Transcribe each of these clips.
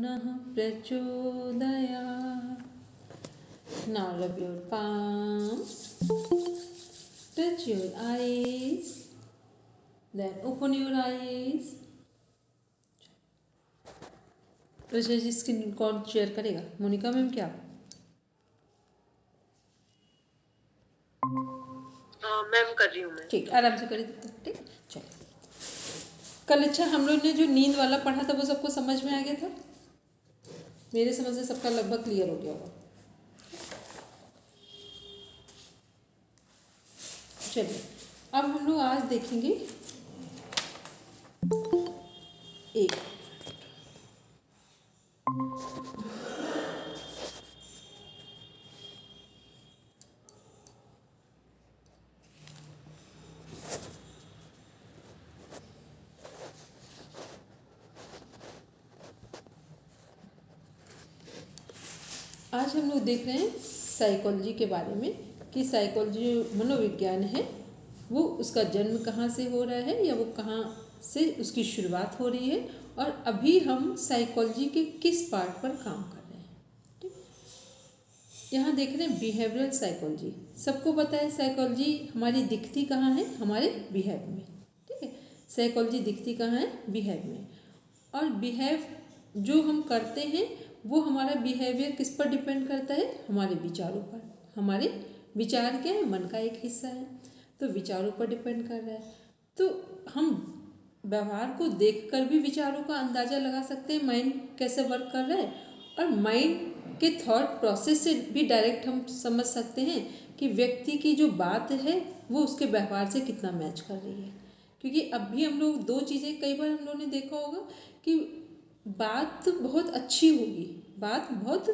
पुनः प्रचोदयात्. Now rub your palms, touch your eyes, then open your eyes. अच्छा जी, screen कौन शेयर करेगा? मोनिका मैम क्या? मैम कर रही हूँ मैं. ठीक, आराम से करिए. ठीक, चलो. कल अच्छा हम लोग ने जो नींद वाला पढ़ा था वो सबको समझ में आ गया था? मेरे समझ से सबका लगभग क्लियर हो गया होगा. चलिए, अब हम लोग आज देखेंगे एक आज हम लोग देख रहे हैं साइकोलॉजी के बारे में कि साइकोलॉजी मनोविज्ञान है वो उसका जन्म कहाँ से हो रहा है या वो कहाँ से उसकी शुरुआत हो रही है और अभी हम साइकोलॉजी के किस पार्ट पर काम कर रहे हैं. ठीक, यहाँ देख रहे हैं बिहेवियरल साइकोलॉजी. सबको पता है साइकोलॉजी हमारी दिखती कहाँ है? हमारे बिहेव में. ठीक है, साइकोलॉजी दिखती कहाँ है? बिहेव में. और बिहेव जो हम करते हैं वो हमारा बिहेवियर किस पर डिपेंड करता है? हमारे विचारों पर. हमारे विचार क्या है? मन का एक हिस्सा है, तो विचारों पर डिपेंड कर रहा है. तो हम व्यवहार को देखकर भी विचारों का अंदाज़ा लगा सकते हैं माइंड कैसे वर्क कर रहा है, और माइंड के थॉट प्रोसेस से भी डायरेक्ट हम समझ सकते हैं कि व्यक्ति की जो बात है वो उसके व्यवहार से कितना मैच कर रही है. क्योंकि अभी हम लोग दो चीज़ें कई बार हम लोगों ने देखा होगा कि बात बहुत अच्छी होगी, बात बहुत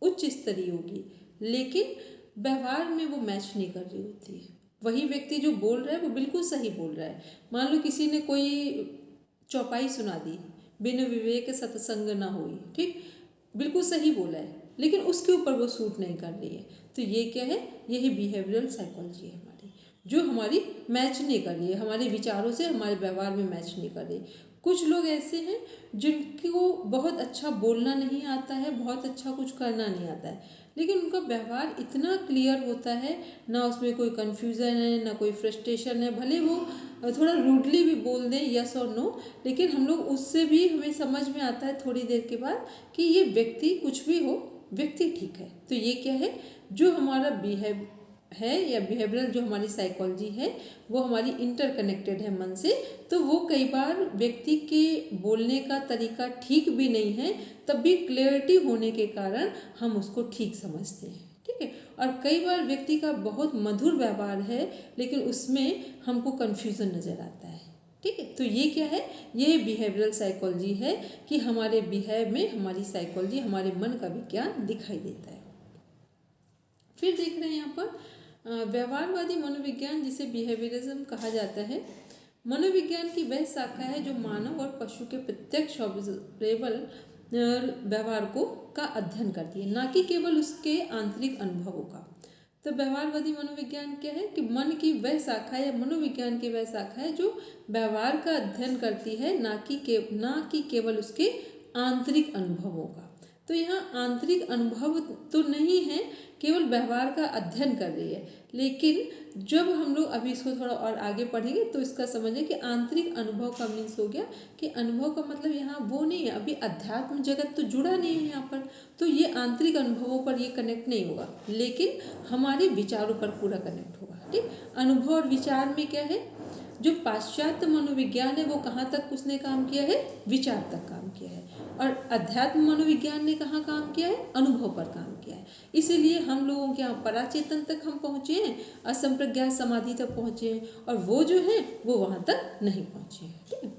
उच्च स्तरीय होगी, लेकिन व्यवहार में वो मैच नहीं कर रही होती है. वही व्यक्ति जो बोल रहा है वो बिल्कुल सही बोल रहा है. मान लो किसी ने कोई चौपाई सुना दी, बिन विवेक सत्संग न होई. ठीक, बिल्कुल सही बोला है, लेकिन उसके ऊपर वो सूट नहीं कर रही है. तो ये क्या है? यही बिहेवियरल साइकोलॉजी है हमारी, जो हमारी मैच नहीं कर रही है, हमारे विचारों से हमारे व्यवहार में मैच नहीं कर रही. कुछ लोग ऐसे हैं जिनको बहुत अच्छा बोलना नहीं आता है, बहुत अच्छा कुछ करना नहीं आता है, लेकिन उनका व्यवहार इतना क्लियर होता है, ना उसमें कोई कन्फ्यूज़न है, ना कोई फ्रस्ट्रेशन है. भले वो थोड़ा रूडली भी बोल दें यस और नो, लेकिन हम लोग उससे भी हमें समझ में आता है थोड़ी देर के बाद कि ये व्यक्ति कुछ भी हो, व्यक्ति ठीक है. तो ये क्या है? जो हमारा बिहेव है या बिहेवियरल जो हमारी साइकोलॉजी है वो हमारी इंटरकनेक्टेड है मन से. तो वो कई बार व्यक्ति के बोलने का तरीका ठीक भी नहीं है, तब भी क्लैरिटी होने के कारण हम उसको ठीक समझते हैं. ठीक है, और कई बार व्यक्ति का बहुत मधुर व्यवहार है लेकिन उसमें हमको कन्फ्यूज़न नज़र आता है. ठीक है, तो ये क्या है? ये बिहेवियरल साइकोलॉजी है कि हमारे बिहेव में हमारी साइकोलॉजी, हमारे मन का विज्ञान दिखाई देता है. फिर देख रहे हैं यहाँ पर व्यवहारवादी मनोविज्ञान, जिसे बिहेवियरिज्म कहा जाता है. मनोविज्ञान की वह शाखा है जो मानव और पशु के प्रत्यक्ष ऑब्जर्वेबल व्यवहार को का अध्ययन करती है, ना कि केवल उसके आंतरिक अनुभवों का. तो व्यवहारवादी मनोविज्ञान क्या है? कि मन की वह शाखा है या मनोविज्ञान की वह शाखा है जो व्यवहार का अध्ययन करती है, ना कि केवल उसके आंतरिक अनुभवों का. तो यहाँ आंतरिक अनुभव तो नहीं है, केवल व्यवहार का अध्ययन कर रही है. लेकिन जब हम लोग अभी इसको थोड़ा और आगे पढ़ेंगे तो इसका समझें कि आंतरिक अनुभव का मीन्स हो गया कि अनुभव का मतलब यहाँ वो नहीं है, अभी अध्यात्म जगत तो जुड़ा नहीं है यहाँ पर, तो ये आंतरिक अनुभवों पर ये कनेक्ट नहीं होगा, लेकिन हमारे विचारों पर पूरा कनेक्ट होगा. ठीक, अनुभव और विचार में क्या है? जो पाश्चात्य मनोविज्ञान है वो कहाँ तक उसने काम किया है? विचार तक काम किया है. और अध्यात्म मनोविज्ञान ने कहाँ काम किया है? अनुभव पर काम किया है. इसीलिए हम लोगों के यहाँ पराचेतन तक हम पहुँचे हैं, असंप्रज्ञात समाधि तक पहुँचे हैं, और वो जो है वो वहाँ तक नहीं पहुँचे हैं. ठीक है,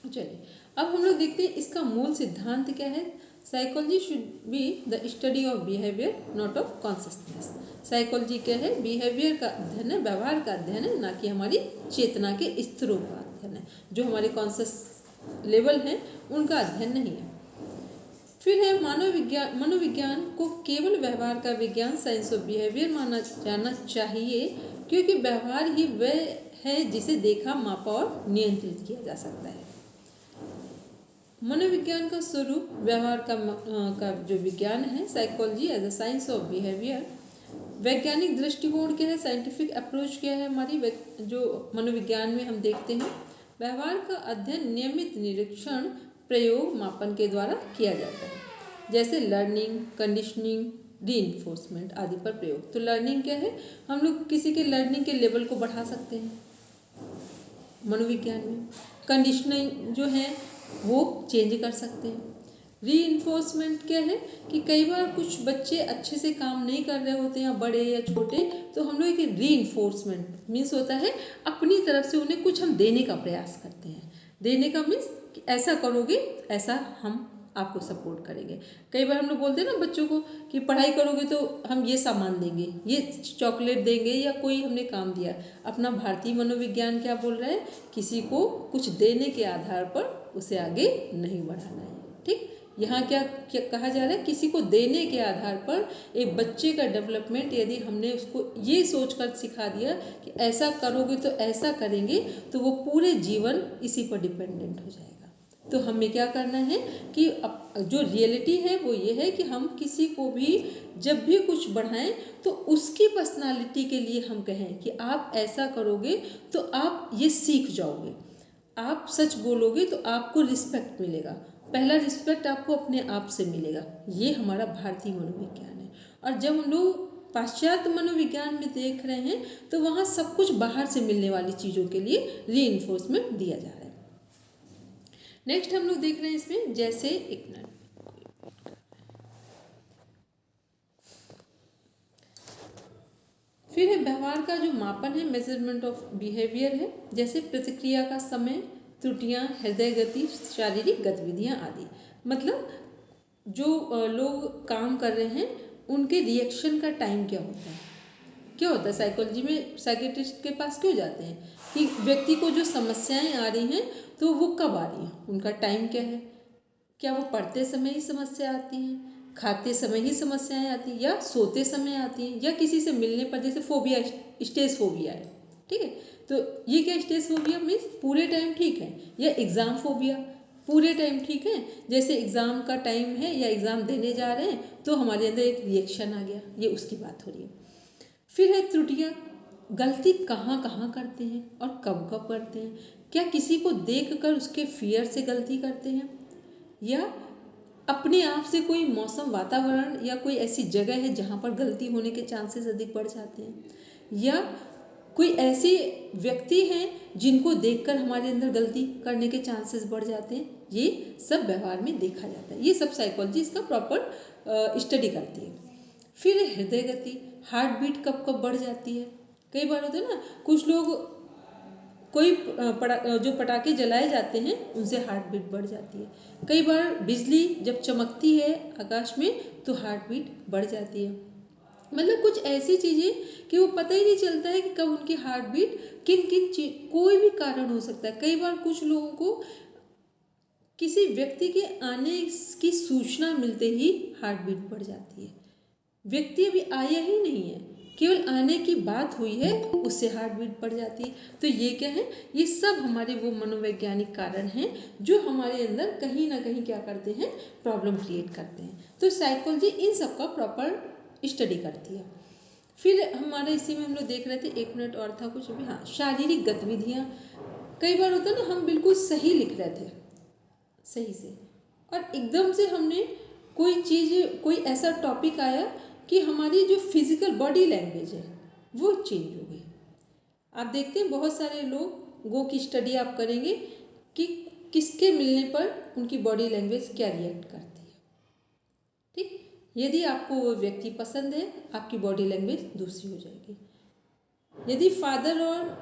चलिए अब हम लोग देखते हैं इसका मूल सिद्धांत क्या है. Psychology should be the study of behaviour, not of consciousness. Psychology क्या है? बिहेवियर का अध्ययन है, व्यवहार का अध्ययन है, ना कि हमारी चेतना के स्तरों का अध्ययन है. जो हमारे कॉन्शियस लेवल हैं उनका अध्ययन नहीं है. फिर है मनोविज्ञान को केवल व्यवहार का विज्ञान, साइंस ऑफ बिहेवियर माना जाना चाहिए, क्योंकि व्यवहार ही वह है जिसे देखा, मापा और नियंत्रित किया जा सकता है. मनोविज्ञान का स्वरूप व्यवहार का जो विज्ञान है, psychology as a science of behaviour. वैज्ञानिक दृष्टिकोण क्या है, साइंटिफिक अप्रोच क्या है हमारी जो मनोविज्ञान में हम देखते हैं, व्यवहार का अध्ययन नियमित निरीक्षण, प्रयोग, मापन के द्वारा किया जाता है, जैसे लर्निंग, कंडीशनिंग, रीइंफोर्समेंट आदि पर प्रयोग। तो लर्निंग क्या है, हम लोग किसी के लर्निंग के लेवल को बढ़ा सकते हैं मनोविज्ञान में। कंडीशनिंग जो है वो चेंज कर सकते हैं। रीइंफोर्समेंट क्या है कि कई बार कुछ बच्चे अच्छे से काम नहीं कर रहे होते हैं, बड़े या छोटे, तो हम लोग एक रीइंफोर्समेंट मीन्स होता है अपनी तरफ से उन्हें कुछ हम देने का प्रयास करते हैं। देने का मीन्स कि ऐसा करोगे ऐसा हम आपको सपोर्ट करेंगे। कई बार हम लोग बोलते हैं ना बच्चों को कि पढ़ाई करोगे तो हम ये सामान देंगे, ये चॉकलेट देंगे, या कोई हमने काम दिया। अपना भारतीय मनोविज्ञान क्या बोल रहा है, किसी को कुछ देने के आधार पर उसे आगे नहीं बढ़ाना है। ठीक, यहाँ क्या कहा जा रहा है, किसी को देने के आधार पर एक बच्चे का डेवलपमेंट, यदि हमने उसको ये सोचकर सिखा दिया कि ऐसा करोगे तो ऐसा करेंगे, तो वो पूरे जीवन इसी पर डिपेंडेंट हो जाएगा। तो हमें क्या करना है कि जो रियलिटी है वो ये है कि हम किसी को भी जब भी कुछ बढ़ाएं तो उसकी पर्सनालिटी के लिए हम कहें कि आप ऐसा करोगे तो आप ये सीख जाओगे, आप सच बोलोगे तो आपको रिस्पेक्ट मिलेगा। पहला रिस्पेक्ट आपको अपने आप से मिलेगा। ये हमारा भारतीय मनोविज्ञान है। और जब हम लोग पाश्चात्य मनोविज्ञान में देख रहे हैं तो वहाँ सब कुछ बाहर से मिलने वाली चीज़ों के लिए रीइंफोर्समेंट दिया जा रहा है। नेक्स्ट हम लोग देख रहे हैं इसमें, जैसे एक मिनट, फिर है व्यवहार का जो मापन है, मेजरमेंट ऑफ बिहेवियर है, जैसे प्रतिक्रिया का समय, त्रुटियां, हृदय गति, शारीरिक गतिविधियां आदि। मतलब जो लोग काम कर रहे हैं उनके रिएक्शन का टाइम क्या होता है, क्या होता है साइकोलॉजी में साइकेट्रिस्ट के पास क्यों जाते हैं कि व्यक्ति को जो समस्याएं आ रही हैं तो वो कब आ रही हैं, उनका टाइम क्या है। क्या वो पढ़ते समय ही समस्या आती हैं, खाते समय ही समस्याएं आती हैं, या सोते समय आती हैं, या किसी से मिलने पर, जैसे फोबिया, स्टेज फोबिया है। ठीक है, तो ये क्या स्टेज फोबिया मीन्स पूरे टाइम ठीक है, या एग्ज़ाम फोबिया पूरे टाइम ठीक है, जैसे एग्ज़ाम का टाइम है या एग्ज़ाम देने जा रहे हैं तो हमारे अंदर एक रिएक्शन आ गया, ये उसकी बात हो रही है। फिर है त्रुटियाँ, गलती कहाँ कहाँ करते हैं और कब कब करते हैं। क्या किसी को देखकर उसके फियर से गलती करते हैं, या अपने आप से कोई मौसम, वातावरण या कोई ऐसी जगह है जहाँ पर गलती होने के चांसेस अधिक बढ़ जाते हैं, या कोई ऐसे व्यक्ति हैं जिनको देखकर हमारे अंदर गलती करने के चांसेस बढ़ जाते हैं। ये सब व्यवहार में देखा जाता है। ये सब साइकोलॉजी इसका प्रॉपर स्टडी करती है। फिर हृदय गति, हार्ट बीट कब कब बढ़ जाती है। कई बार होता है ना, कुछ लोग कोई जो पटाखे जलाए जाते हैं उनसे हार्ट बीट बढ़ जाती है। कई बार बिजली जब चमकती है आकाश में तो हार्ट बीट बढ़ जाती है। मतलब कुछ ऐसी चीज़ें कि वो पता ही नहीं चलता है कि कब उनकी हार्ट बीट किन किन चीज, कोई भी कारण हो सकता है। कई बार कुछ लोगों को किसी व्यक्ति के आने की सूचना मिलते ही हार्ट बीट बढ़ जाती है। व्यक्ति अभी आया ही नहीं है, केवल आने की बात हुई है, उससे हार्ट बीट बढ़ जाती है। तो ये क्या है, ये सब हमारे वो मनोवैज्ञानिक कारण हैं जो हमारे अंदर कहीं ना कहीं क्या करते हैं, प्रॉब्लम क्रिएट करते हैं। तो साइकोलॉजी इन सब का प्रॉपर स्टडी करती है। फिर हमारे इसी में हम लोग देख रहे थे, एक मिनट और था कुछ अभी, हाँ, शारीरिक गतिविधियाँ। कई बार होता है ना, हम बिल्कुल सही लिख रहे थे, सही से, और एकदम से हमने कोई चीज़, कोई ऐसा टॉपिक आया कि हमारी जो फिजिकल बॉडी लैंग्वेज है वो चेंज हो गई। आप देखते हैं बहुत सारे लोगों की स्टडी आप करेंगे कि किसके मिलने पर उनकी बॉडी लैंग्वेज क्या रिएक्ट करती है। ठीक, यदि आपको वो व्यक्ति पसंद है, आपकी बॉडी लैंग्वेज दूसरी हो जाएगी। यदि फादर और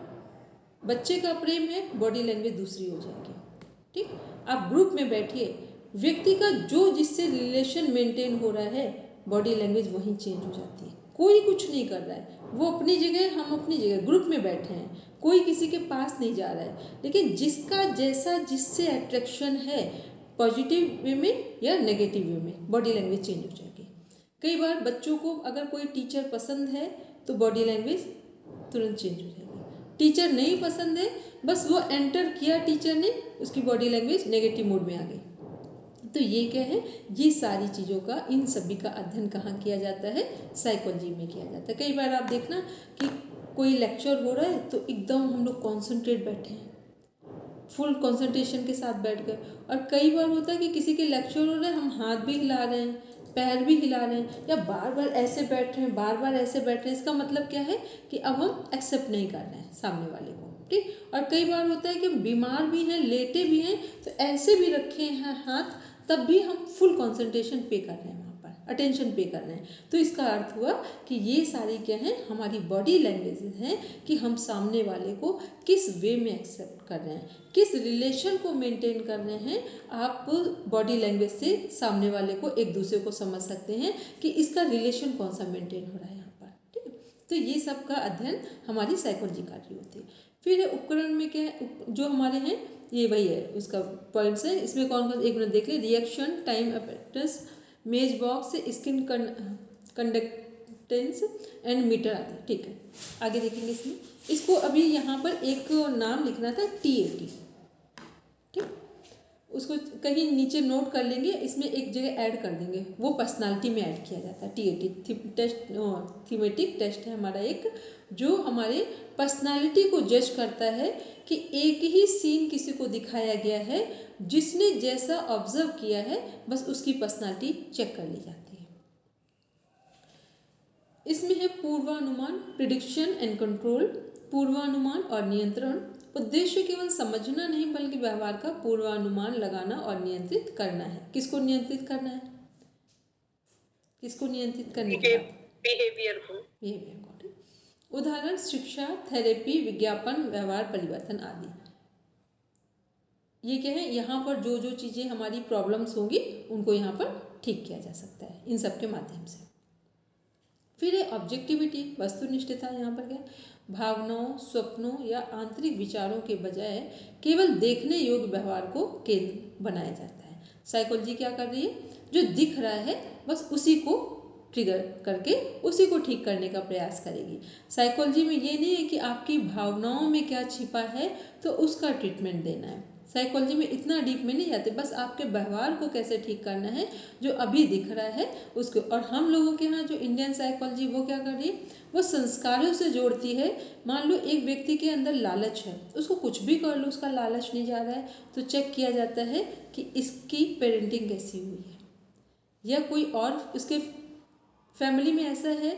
बच्चे का प्रेम है, बॉडी लैंग्वेज दूसरी हो जाएगी। ठीक, आप ग्रुप में बैठिए, व्यक्ति का जो जिससे रिलेशन मेंटेन हो रहा है, बॉडी लैंग्वेज वहीं चेंज हो जाती है। कोई कुछ नहीं कर रहा है, वो अपनी जगह, हम अपनी जगह, ग्रुप में बैठे हैं, कोई किसी के पास नहीं जा रहा है, लेकिन जिसका जैसा जिससे अट्रैक्शन है, पॉजिटिव वे में या नेगेटिव वे में, बॉडी लैंग्वेज चेंज हो जाएगी। कई बार बच्चों को अगर कोई टीचर पसंद है तो बॉडी लैंग्वेज तुरंत चेंज हो जाएगी। टीचर नहीं पसंद है, बस वो एंटर किया टीचर ने, उसकी बॉडी लैंग्वेज नेगेटिव मोड में आ गई। तो ये क्या है, ये सारी चीज़ों का, इन सभी का अध्ययन कहाँ किया जाता है, साइकोलॉजी में किया जाता है। कई बार आप देखना कि कोई लेक्चर हो रहा है तो एकदम हम लोग कॉन्सेंट्रेट बैठे हैं, फुल कंसंट्रेशन के साथ बैठ गए, और कई बार होता है कि किसी के लेक्चर हो रहा है, हम हाथ भी हिला रहे हैं, पैर भी हिला रहे हैं, या बार बार ऐसे बैठ रहे हैं, बार बार ऐसे बैठ रहे हैं। इसका मतलब क्या है कि अब हम एक्सेप्ट नहीं कर रहे हैं सामने वाले को, ठीक। और कई बार होता है कि हम बीमार भी हैं, लेटे भी हैं, तो ऐसे भी रखे हैं हाथ, तब भी हम फुल कंसंट्रेशन पे कर रहे हैं, वहाँ पर अटेंशन पे कर रहे हैं। तो इसका अर्थ हुआ कि ये सारी क्या है, हमारी बॉडी लैंग्वेजेस हैं कि हम सामने वाले को किस वे में एक्सेप्ट कर रहे हैं, किस रिलेशन को मेंटेन कर रहे हैं। आप बॉडी लैंग्वेज से सामने वाले को, एक दूसरे को समझ सकते हैं कि इसका रिलेशन कौन सा मेंटेन हो रहा है यहाँ पर, ठीक है। तो ये सब का अध्ययन हमारी साइकोलॉजी कर रही होती है। फिर उपकरण में क्या है, जो हमारे हैं, ये वही है, उसका पॉइंट्स है। इसमें कौन कौन, एक मिनट देख ले, reaction, time apparatus, maze box, skin conductance and meter आदि, ठीक है। आगे देखेंगे इसमें। इसको अभी यहाँ पर एक नाम लिखना था, TAT, ठीक। उसको कहीं नीचे नोट कर लेंगे, इसमें एक जगह ऐड कर देंगे, वो पर्सनालिटी में ऐड किया जाता है। TAT टेस्ट, थीमेटिक टेस्ट है हमारा एक, जो हमारे पर्सनालिटी को जज करता है कि एक ही सीन किसी को दिखाया गया है, जिसने जैसा ऑब्जर्व किया है, बस उसकी पर्सनालिटी चेक कर ली जाती है। इसमें है पूर्वानुमान, प्रिडिक्शन एंड कंट्रोल। पूर्वानुमान और नियंत्रण, उद्देश्य केवल समझना नहीं बल्कि व्यवहार का पूर्वानुमान लगाना और नियंत्रित करना है। किसको नियंत्रित करना है, किसको नियंत्रित करने की बात, बिहेवियर को, बिहेवियर को, ठीक। उदाहरण, शिक्षा, थेरेपी, विज्ञापन, व्यवहार परिवर्तन आदि। ये क्या है, यहाँ पर जो जो चीज़ें हमारी प्रॉब्लम्स होंगी उनको यहाँ पर ठीक किया जा सकता है इन सब के माध्यम से। फिर है ऑब्जेक्टिविटी, वस्तुनिष्ठता। यहाँ पर क्या, भावनाओं, स्वप्नों या आंतरिक विचारों के बजाय केवल देखने योग्य व्यवहार को केंद्र बनाया जाता है। साइकोलॉजी क्या कर रही है, जो दिख रहा है बस उसी को ट्रिगर करके उसी को ठीक करने का प्रयास करेगी। साइकोलॉजी में ये नहीं है कि आपकी भावनाओं में क्या छिपा है तो उसका ट्रीटमेंट देना है। साइकोलॉजी में इतना डीप में नहीं जाते, बस आपके व्यवहार को कैसे ठीक करना है, जो अभी दिख रहा है उसको। और हम लोगों के यहाँ जो इंडियन साइकोलॉजी वो क्या कर रही है, वो संस्कारों से जोड़ती है। मान लो एक व्यक्ति के अंदर लालच है, उसको कुछ भी कर लो उसका लालच नहीं जा रहा है, तो चेक किया जाता है कि इसकी पेरेंटिंग कैसी हुई है, या कोई और उसके फैमिली में ऐसा है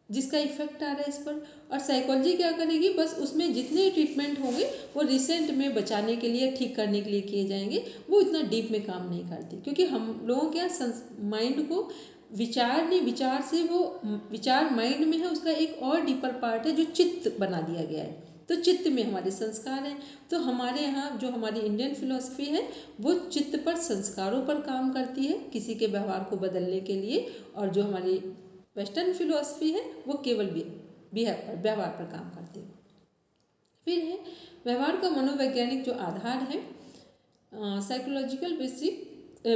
जिसका इफेक्ट आ रहा है इस पर। और साइकोलॉजी क्या करेगी, बस उसमें जितने ट्रीटमेंट होंगे वो रिसेंट में बचाने के लिए, ठीक करने के लिए किए जाएंगे, वो इतना डीप में काम नहीं करती। क्योंकि हम लोगों के यहाँ माइंड को विचार नहीं, विचार से वो विचार माइंड में है, उसका एक और डीपर पार्ट है जो चित्त बना दिया गया है, तो चित्त में हमारे संस्कार हैं। तो हमारे यहाँ जो हमारी इंडियन फिलॉसफी है वो चित्त पर, संस्कारों पर काम करती है किसी के व्यवहार को बदलने के लिए, और जो हमारी वेस्टर्न फिलॉसफी है वो केवल व्यवहार पर काम करती है। फिर है व्यवहार का मनोवैज्ञानिक जो आधार है, साइकोलॉजिकल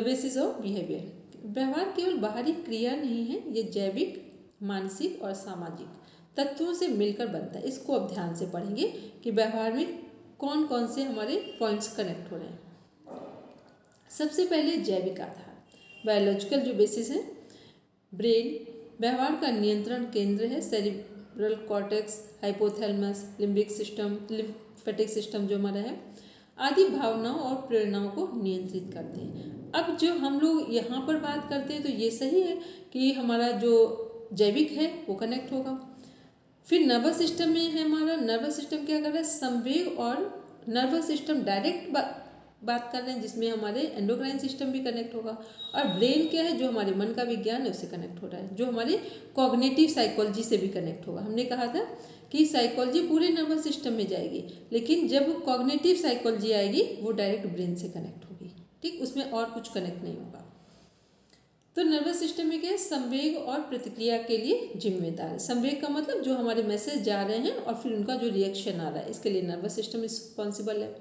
बेसिस ऑफ बिहेवियर। व्यवहार केवल बाहरी क्रिया नहीं है, ये जैविक, मानसिक और सामाजिक तत्वों से मिलकर बनता है। इसको अब ध्यान से पढ़ेंगे कि व्यवहार में कौन कौन से हमारे पॉइंट्स कनेक्ट हो रहे हैं। सबसे पहले जैविक आधार, बायोलॉजिकल जो बेसिस है, ब्रेन व्यवहार का नियंत्रण केंद्र है। Cerebral cortex, hypothalamus, limbic system, lymphatic system जो हमारा है, आदि भावनाओं और प्रेरणाओं को नियंत्रित करते हैं। अब जो हम लोग यहाँ पर बात करते हैं तो ये सही है कि हमारा जो जैविक है वो कनेक्ट होगा। फिर नर्वस सिस्टम में है हमारा, नर्वस सिस्टम क्या कर रहा है, संवेग और नर्वस सिस्टम डायरेक्ट बात कर रहे हैं, जिसमें हमारे एंडोक्राइन सिस्टम भी कनेक्ट होगा। और ब्रेन क्या है, जो हमारे मन का विज्ञान है उससे कनेक्ट हो रहा है, जो हमारे कॉग्निटिव साइकोलॉजी से भी कनेक्ट होगा। हमने कहा था कि साइकोलॉजी पूरे नर्वस सिस्टम में जाएगी, लेकिन जब कॉग्निटिव साइकोलॉजी आएगी वो डायरेक्ट ब्रेन से कनेक्ट होगी, ठीक, उसमें और कुछ कनेक्ट नहीं होगा। तो नर्वस सिस्टम में क्या है, संवेग और प्रतिक्रिया के लिए जिम्मेदार है। संवेग का मतलब जो हमारे मैसेज जा रहे हैं और फिर उनका जो रिएक्शन आ रहा है, इसके लिए नर्वस सिस्टम रिस्पॉन्सिबल है।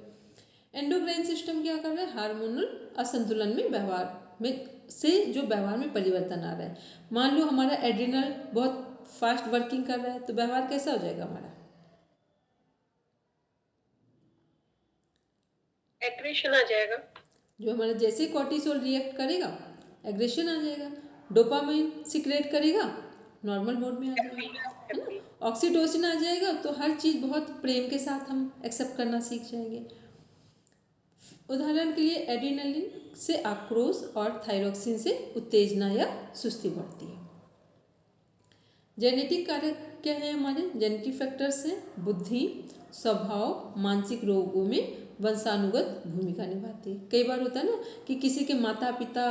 एंडोक्राइन सिस्टम क्या कर रहा है, हार्मोनल असंतुलन में व्यवहार में से जो व्यवहार में परिवर्तन आ रहा है। मान लो हमारा एड्रिनल बहुत फास्ट वर्किंग कर रहा है तो व्यवहार कैसा हो जाएगा हमारा, एग्रेशन आ जाएगा। जो हमारा जैसे कॉर्टिसोल रिएक्ट करेगा एग्रेशन आ जाएगा, डोपामाइन सिक्रेट करेगा नॉर्मल मोड में आ जाएगा, है ना। ऑक्सीटोसिन आ जाएगा तो हर चीज़ बहुत प्रेम के साथ हम एक्सेप्ट करना सीख जाएंगे। उदाहरण के लिए एड्रेनलिन से आक्रोश और थायरोक्सिन से उत्तेजना या सुस्ती बढ़ती है। जेनेटिक कारक क्या है हमारे? जेनेटिक फैक्टर्स हैं बुद्धि, स्वभाव, मानसिक रोगों में वंशानुगत भूमिका निभाती है। कई बार होता है ना कि किसी के माता पिता,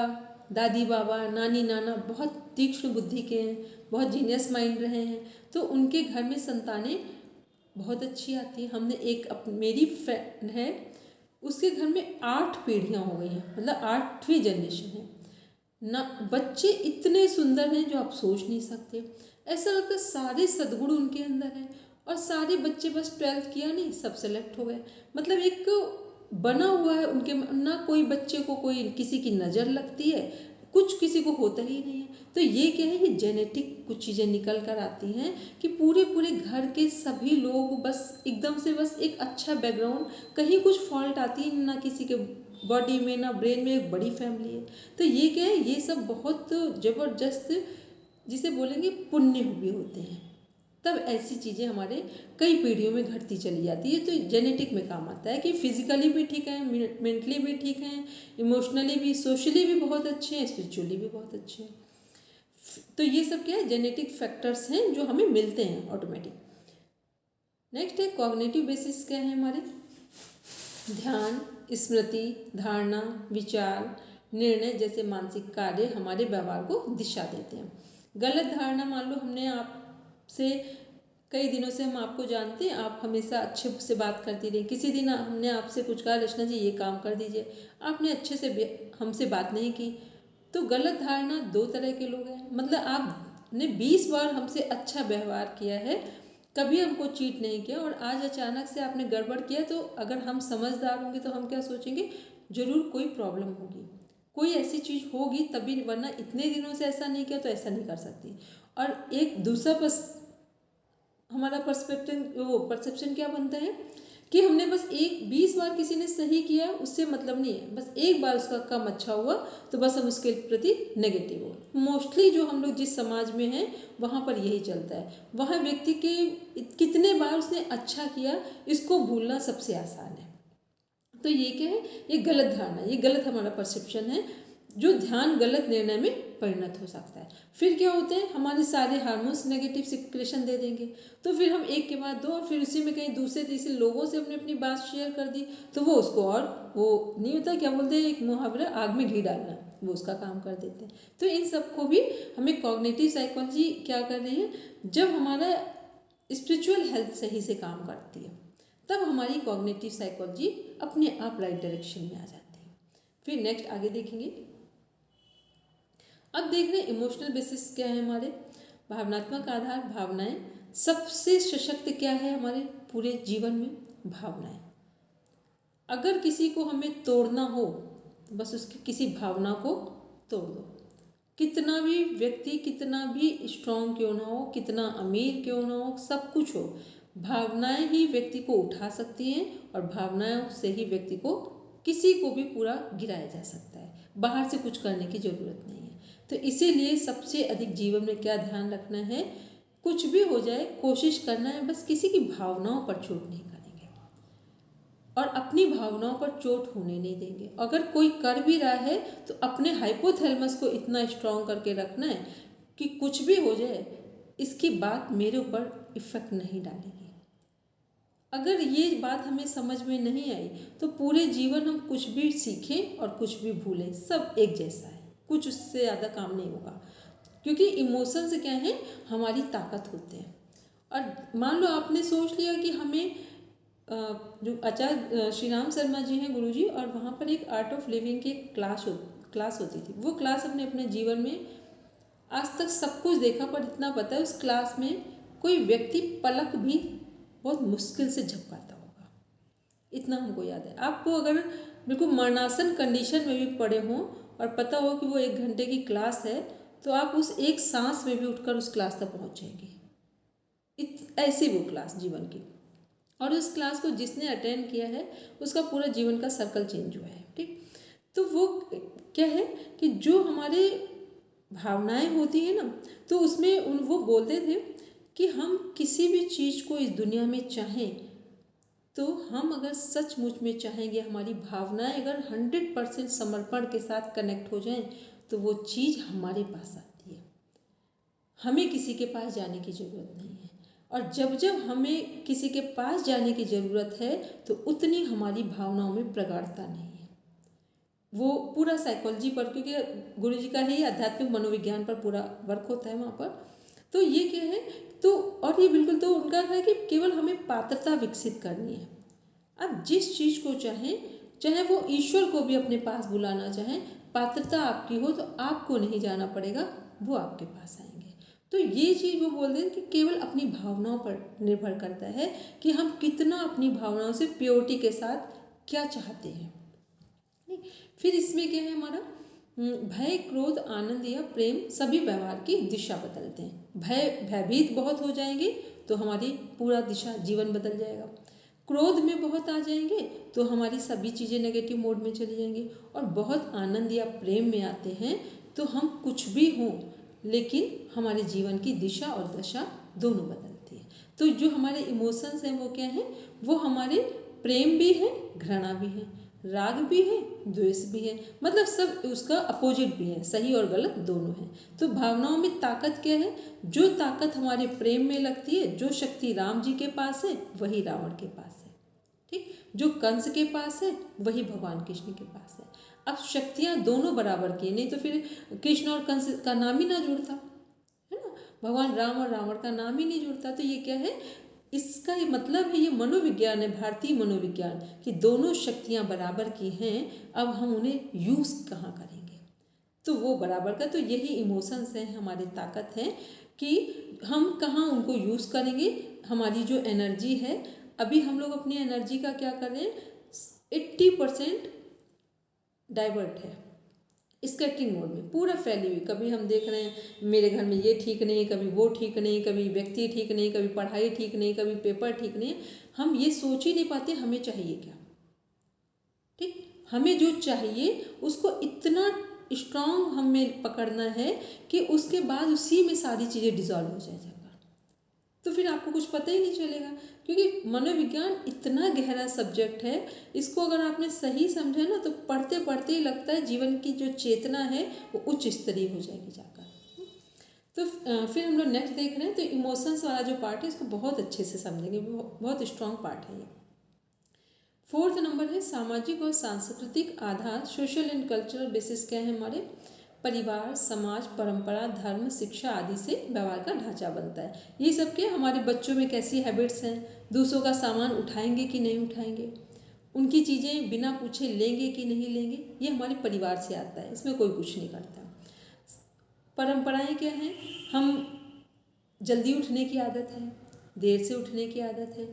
दादी बाबा, नानी नाना बहुत तीक्ष्ण बुद्धि के हैं, बहुत जीनियस माइंड रहे हैं, तो उनके घर में संतानें बहुत अच्छी आती है। हमने मेरी फ्रेंड है, उसके घर में 8 पीढ़ियाँ हो गई हैं, मतलब 8वीं जनरेशन है ना। बच्चे इतने सुंदर हैं जो आप सोच नहीं सकते। ऐसा लगता है सारे सद्गुण उनके अंदर हैं और सारे बच्चे बस 12th किया नहीं सब सेलेक्ट हो गए। मतलब एक बना हुआ है उनके, ना कोई बच्चे को कोई किसी की नज़र लगती है, कुछ किसी को होता ही नहीं है। तो ये क्या है, ये जेनेटिक कुछ चीज़ें निकल कर आती हैं कि पूरे पूरे घर के सभी लोग बस एकदम से बस एक अच्छा बैकग्राउंड, कहीं कुछ फॉल्ट आती है ना किसी के बॉडी में ना ब्रेन में, एक बड़ी फैमिली है। तो ये क्या है, ये सब बहुत ज़बरदस्त जिसे बोलेंगे पुण्य भी होते हैं। तब ऐसी चीज़ें हमारे कई पीढ़ियों में घटती चली जाती है। तो जेनेटिक में काम आता है कि फिजिकली भी ठीक है, मेंटली भी ठीक हैं, इमोशनली भी, सोशली भी बहुत अच्छे हैं, स्पिरिचुअली भी बहुत अच्छे हैं। तो ये सब क्या है, जेनेटिक फैक्टर्स हैं जो हमें मिलते हैं ऑटोमेटिक। नेक्स्ट है कॉग्निटिव बेसिस। क्या है हमारे? ध्यान, स्मृति, धारणा, विचार, निर्णय जैसे मानसिक कार्य हमारे व्यवहार को दिशा देते हैं। गलत धारणा, मान लो हमने आपसे कई दिनों से हम आपको जानते हैं, आप हमेशा अच्छे से बात करती रही, किसी दिन हमने आपसे कुछ कहा रचना जी ये काम कर दीजिए, आपने अच्छे से हमसे बात नहीं की, तो गलत धारणा 2 तरह के लोग हैं। मतलब आपने 20 बार हमसे अच्छा व्यवहार किया है, कभी हमको चीट नहीं किया, और आज अचानक से आपने गड़बड़ किया, तो अगर हम समझदार होंगे तो हम क्या सोचेंगे, जरूर कोई प्रॉब्लम होगी, कोई ऐसी चीज़ होगी तभी, वरना इतने दिनों से ऐसा नहीं किया तो ऐसा नहीं कर सकती। और एक दूसरा हमारा परसेप्शन क्या बनता है कि हमने बस 20 बार किसी ने सही किया उससे मतलब नहीं है, बस एक बार उसका काम अच्छा हुआ तो बस हम उसके प्रति नेगेटिव हो। मोस्टली जो हम लोग जिस समाज में हैं वहाँ पर यही चलता है, वहाँ व्यक्ति के कितने बार उसने अच्छा किया इसको भूलना सबसे आसान है। तो ये क्या है, ये गलत धारणा, ये गलत हमारा परसेप्शन है, जो ध्यान गलत निर्णय में परिणत हो सकता है। फिर क्या होते हैं, हमारे सारे हार्मोन्स नेगेटिव सिक्रेशन दे देंगे, तो फिर हम एक के बाद दो, और फिर उसी में कहीं दूसरे तीसरे लोगों से हमने अपनी बात शेयर कर दी, तो वो उसको, और वो नहीं होता, क्या बोलते हैं एक मुहावरा, आग में घी डालना, वो उसका काम कर देते हैं। तो इन सबको भी हमें कॉग्निटिव साइकोलॉजी क्या कर रही है, जब हमारा स्पिरिचुअल हेल्थ सही से काम करती है तब हमारी कॉग्निटिव साइकोलॉजी अपने आप राइट डायरेक्शन में आ जाती है। फिर नेक्स्ट आगे देखेंगे। अब देख रहे हैं इमोशनल बेसिस क्या है हमारे, भावनात्मक आधार, भावनाएं। सबसे सशक्त क्या है हमारे पूरे जीवन में, भावनाएं। अगर किसी को हमें तोड़ना हो तो बस उसकी किसी भावना को तोड़ दो, कितना भी व्यक्ति कितना भी स्ट्रांग क्यों ना हो, कितना अमीर क्यों ना हो, सब कुछ हो, भावनाएं ही व्यक्ति को उठा सकती हैं, और भावनाओं से ही व्यक्ति को किसी को भी पूरा गिराया जा सकता है, बाहर से कुछ करने की ज़रूरत नहीं है। तो इसीलिए सबसे अधिक जीवन में क्या ध्यान रखना है, कुछ भी हो जाए कोशिश करना है बस किसी की भावनाओं पर चोट नहीं करेंगे, और अपनी भावनाओं पर चोट होने नहीं देंगे। अगर कोई कर भी रहा है तो अपने हाइपोथैलेमस को इतना स्ट्रांग करके रखना है कि कुछ भी हो जाए इसकी बात मेरे ऊपर इफेक्ट नहीं डालेगी। अगर ये बात हमें समझ में नहीं आई तो पूरे जीवन हम कुछ भी सीखें और कुछ भी भूलें, सब एक जैसा है, कुछ उससे ज़्यादा काम नहीं होगा, क्योंकि इमोशंस क्या हैं, हमारी ताकत होते हैं। और मान लो आपने सोच लिया कि हमें जो आचार्य श्री राम शर्मा जी हैं गुरुजी, और वहाँ पर एक आर्ट ऑफ लिविंग की क्लास होती थी, वो क्लास हमने अपने जीवन में आज तक सब कुछ देखा, पर इतना पता है उस क्लास में कोई व्यक्ति पलक भी बहुत मुश्किल से झपकाता होगा, इतना हमको याद है। आपको अगर बिल्कुल मरणासन कंडीशन में भी पड़े हों और पता हो कि वो 1 घंटे की क्लास है, तो आप उस एक सांस में भी उठकर उस क्लास तक पहुँच जाएंगे, ऐसी वो क्लास जीवन की। और उस क्लास को जिसने अटेंड किया है उसका पूरा जीवन का सर्कल चेंज हुआ है, ठीक। तो वो क्या है कि जो हमारे भावनाएं होती है ना, तो उसमें वो बोलते थे कि हम किसी भी चीज़ को इस दुनिया में चाहें, तो हम अगर सचमुच में चाहेंगे, हमारी भावनाएं अगर 100% समर्पण के साथ कनेक्ट हो जाएं, तो वो चीज़ हमारे पास आती है। हमें किसी के पास जाने की ज़रूरत नहीं है। और जब जब हमें किसी के पास जाने की ज़रूरत है, तो उतनी हमारी भावनाओं में प्रगाढ़ता नहीं है। वो पूरा साइकोलॉजी पर, क्योंकि गुरु जी का ही आध्यात्मिक मनोविज्ञान पर पूरा वर्क होता है वहाँ पर। तो ये क्या है, तो और ये बिल्कुल तो उनका है कि केवल हमें पात्रता विकसित करनी है। अब जिस चीज़ को चाहें, चाहे वो ईश्वर को भी अपने पास बुलाना चाहें, पात्रता आपकी हो तो आपको नहीं जाना पड़ेगा, वो आपके पास आएंगे। तो ये चीज़ वो बोलते हैं कि केवल अपनी भावनाओं पर निर्भर करता है कि हम कितना अपनी भावनाओं से प्योरिटी के साथ क्या चाहते हैं। फिर इसमें क्या है हमारा, भय, क्रोध, आनंद या प्रेम सभी व्यवहार की दिशा बदलते हैं। भयभीत बहुत हो जाएंगे तो हमारी पूरा दिशा जीवन बदल जाएगा। क्रोध में बहुत आ जाएंगे तो हमारी सभी चीज़ें नेगेटिव मोड में चली जाएंगी। और बहुत आनंद या प्रेम में आते हैं तो हम कुछ भी हों, लेकिन हमारे जीवन की दिशा और दशा दोनों बदलती है। तो जो हमारे इमोशंस हैं वो क्या हैं, वो हमारे प्रेम भी है, घृणा भी है, राग भी है, द्वेष भी है, मतलब सब उसका अपोजिट भी है, सही और गलत दोनों हैं। तो भावनाओं में ताकत क्या है, जो ताकत हमारे प्रेम में लगती है, जो शक्ति राम जी के पास है वही रावण के पास है। ठीक, जो कंस के पास है वही भगवान कृष्ण के पास है। अब शक्तियाँ दोनों बराबर की, नहीं तो फिर कृष्ण और कंस का नाम ही ना जुड़ता, है ना, भगवान राम और रावण का नाम ही नहीं जुड़ता। तो ये क्या है, इसका ये मतलब है, ये मनोविज्ञान है, भारतीय मनोविज्ञान, कि दोनों शक्तियाँ बराबर की हैं, अब हम उन्हें यूज़ कहाँ करेंगे, तो वो बराबर का। तो यही इमोशंस हैं, हमारी ताकत है कि हम कहाँ उनको यूज़ करेंगे। हमारी जो एनर्जी है, अभी हम लोग अपनी एनर्जी का क्या कर रहे हैं, 80% डाइवर्ट है, स्कैटरिंग मोड में पूरा फैली हुई। कभी हम देख रहे हैं मेरे घर में ये ठीक नहीं, कभी वो ठीक नहीं, कभी व्यक्ति ठीक नहीं, कभी पढ़ाई ठीक नहीं, कभी पेपर ठीक नहीं। हम ये सोच ही नहीं पाते हमें चाहिए क्या। ठीक, हमें जो चाहिए उसको इतना स्ट्रांग हमें पकड़ना है कि उसके बाद उसी में सारी चीज़ें डिजॉल्व हो जाए, तो फिर आपको कुछ पता ही नहीं चलेगा। क्योंकि मनोविज्ञान इतना गहरा सब्जेक्ट है, इसको अगर आपने सही समझा ना, तो पढ़ते पढ़ते ही लगता है जीवन की जो चेतना है वो उच्च स्तरीय हो जाएगी जाकर। तो फिर हम लोग नेक्स्ट देख रहे हैं, तो इमोशंस वाला जो पार्ट है इसको बहुत अच्छे से समझेंगे, बहुत स्ट्रांग पार्ट है ये। 4th नंबर है सामाजिक और सांस्कृतिक आधार, सोशल एंड कल्चरल बेसिस क्या है हमारे, परिवार, समाज, परंपरा, धर्म, शिक्षा आदि से व्यवहार का ढांचा बनता है। ये सब क्या, हमारे बच्चों में कैसी हैबिट्स हैं, दूसरों का सामान उठाएंगे कि नहीं उठाएंगे, उनकी चीज़ें बिना पूछे लेंगे कि नहीं लेंगे, ये हमारे परिवार से आता है, इसमें कोई कुछ नहीं करता। परंपराएं क्या हैं, हम जल्दी उठने की आदत है, देर से उठने की आदत है,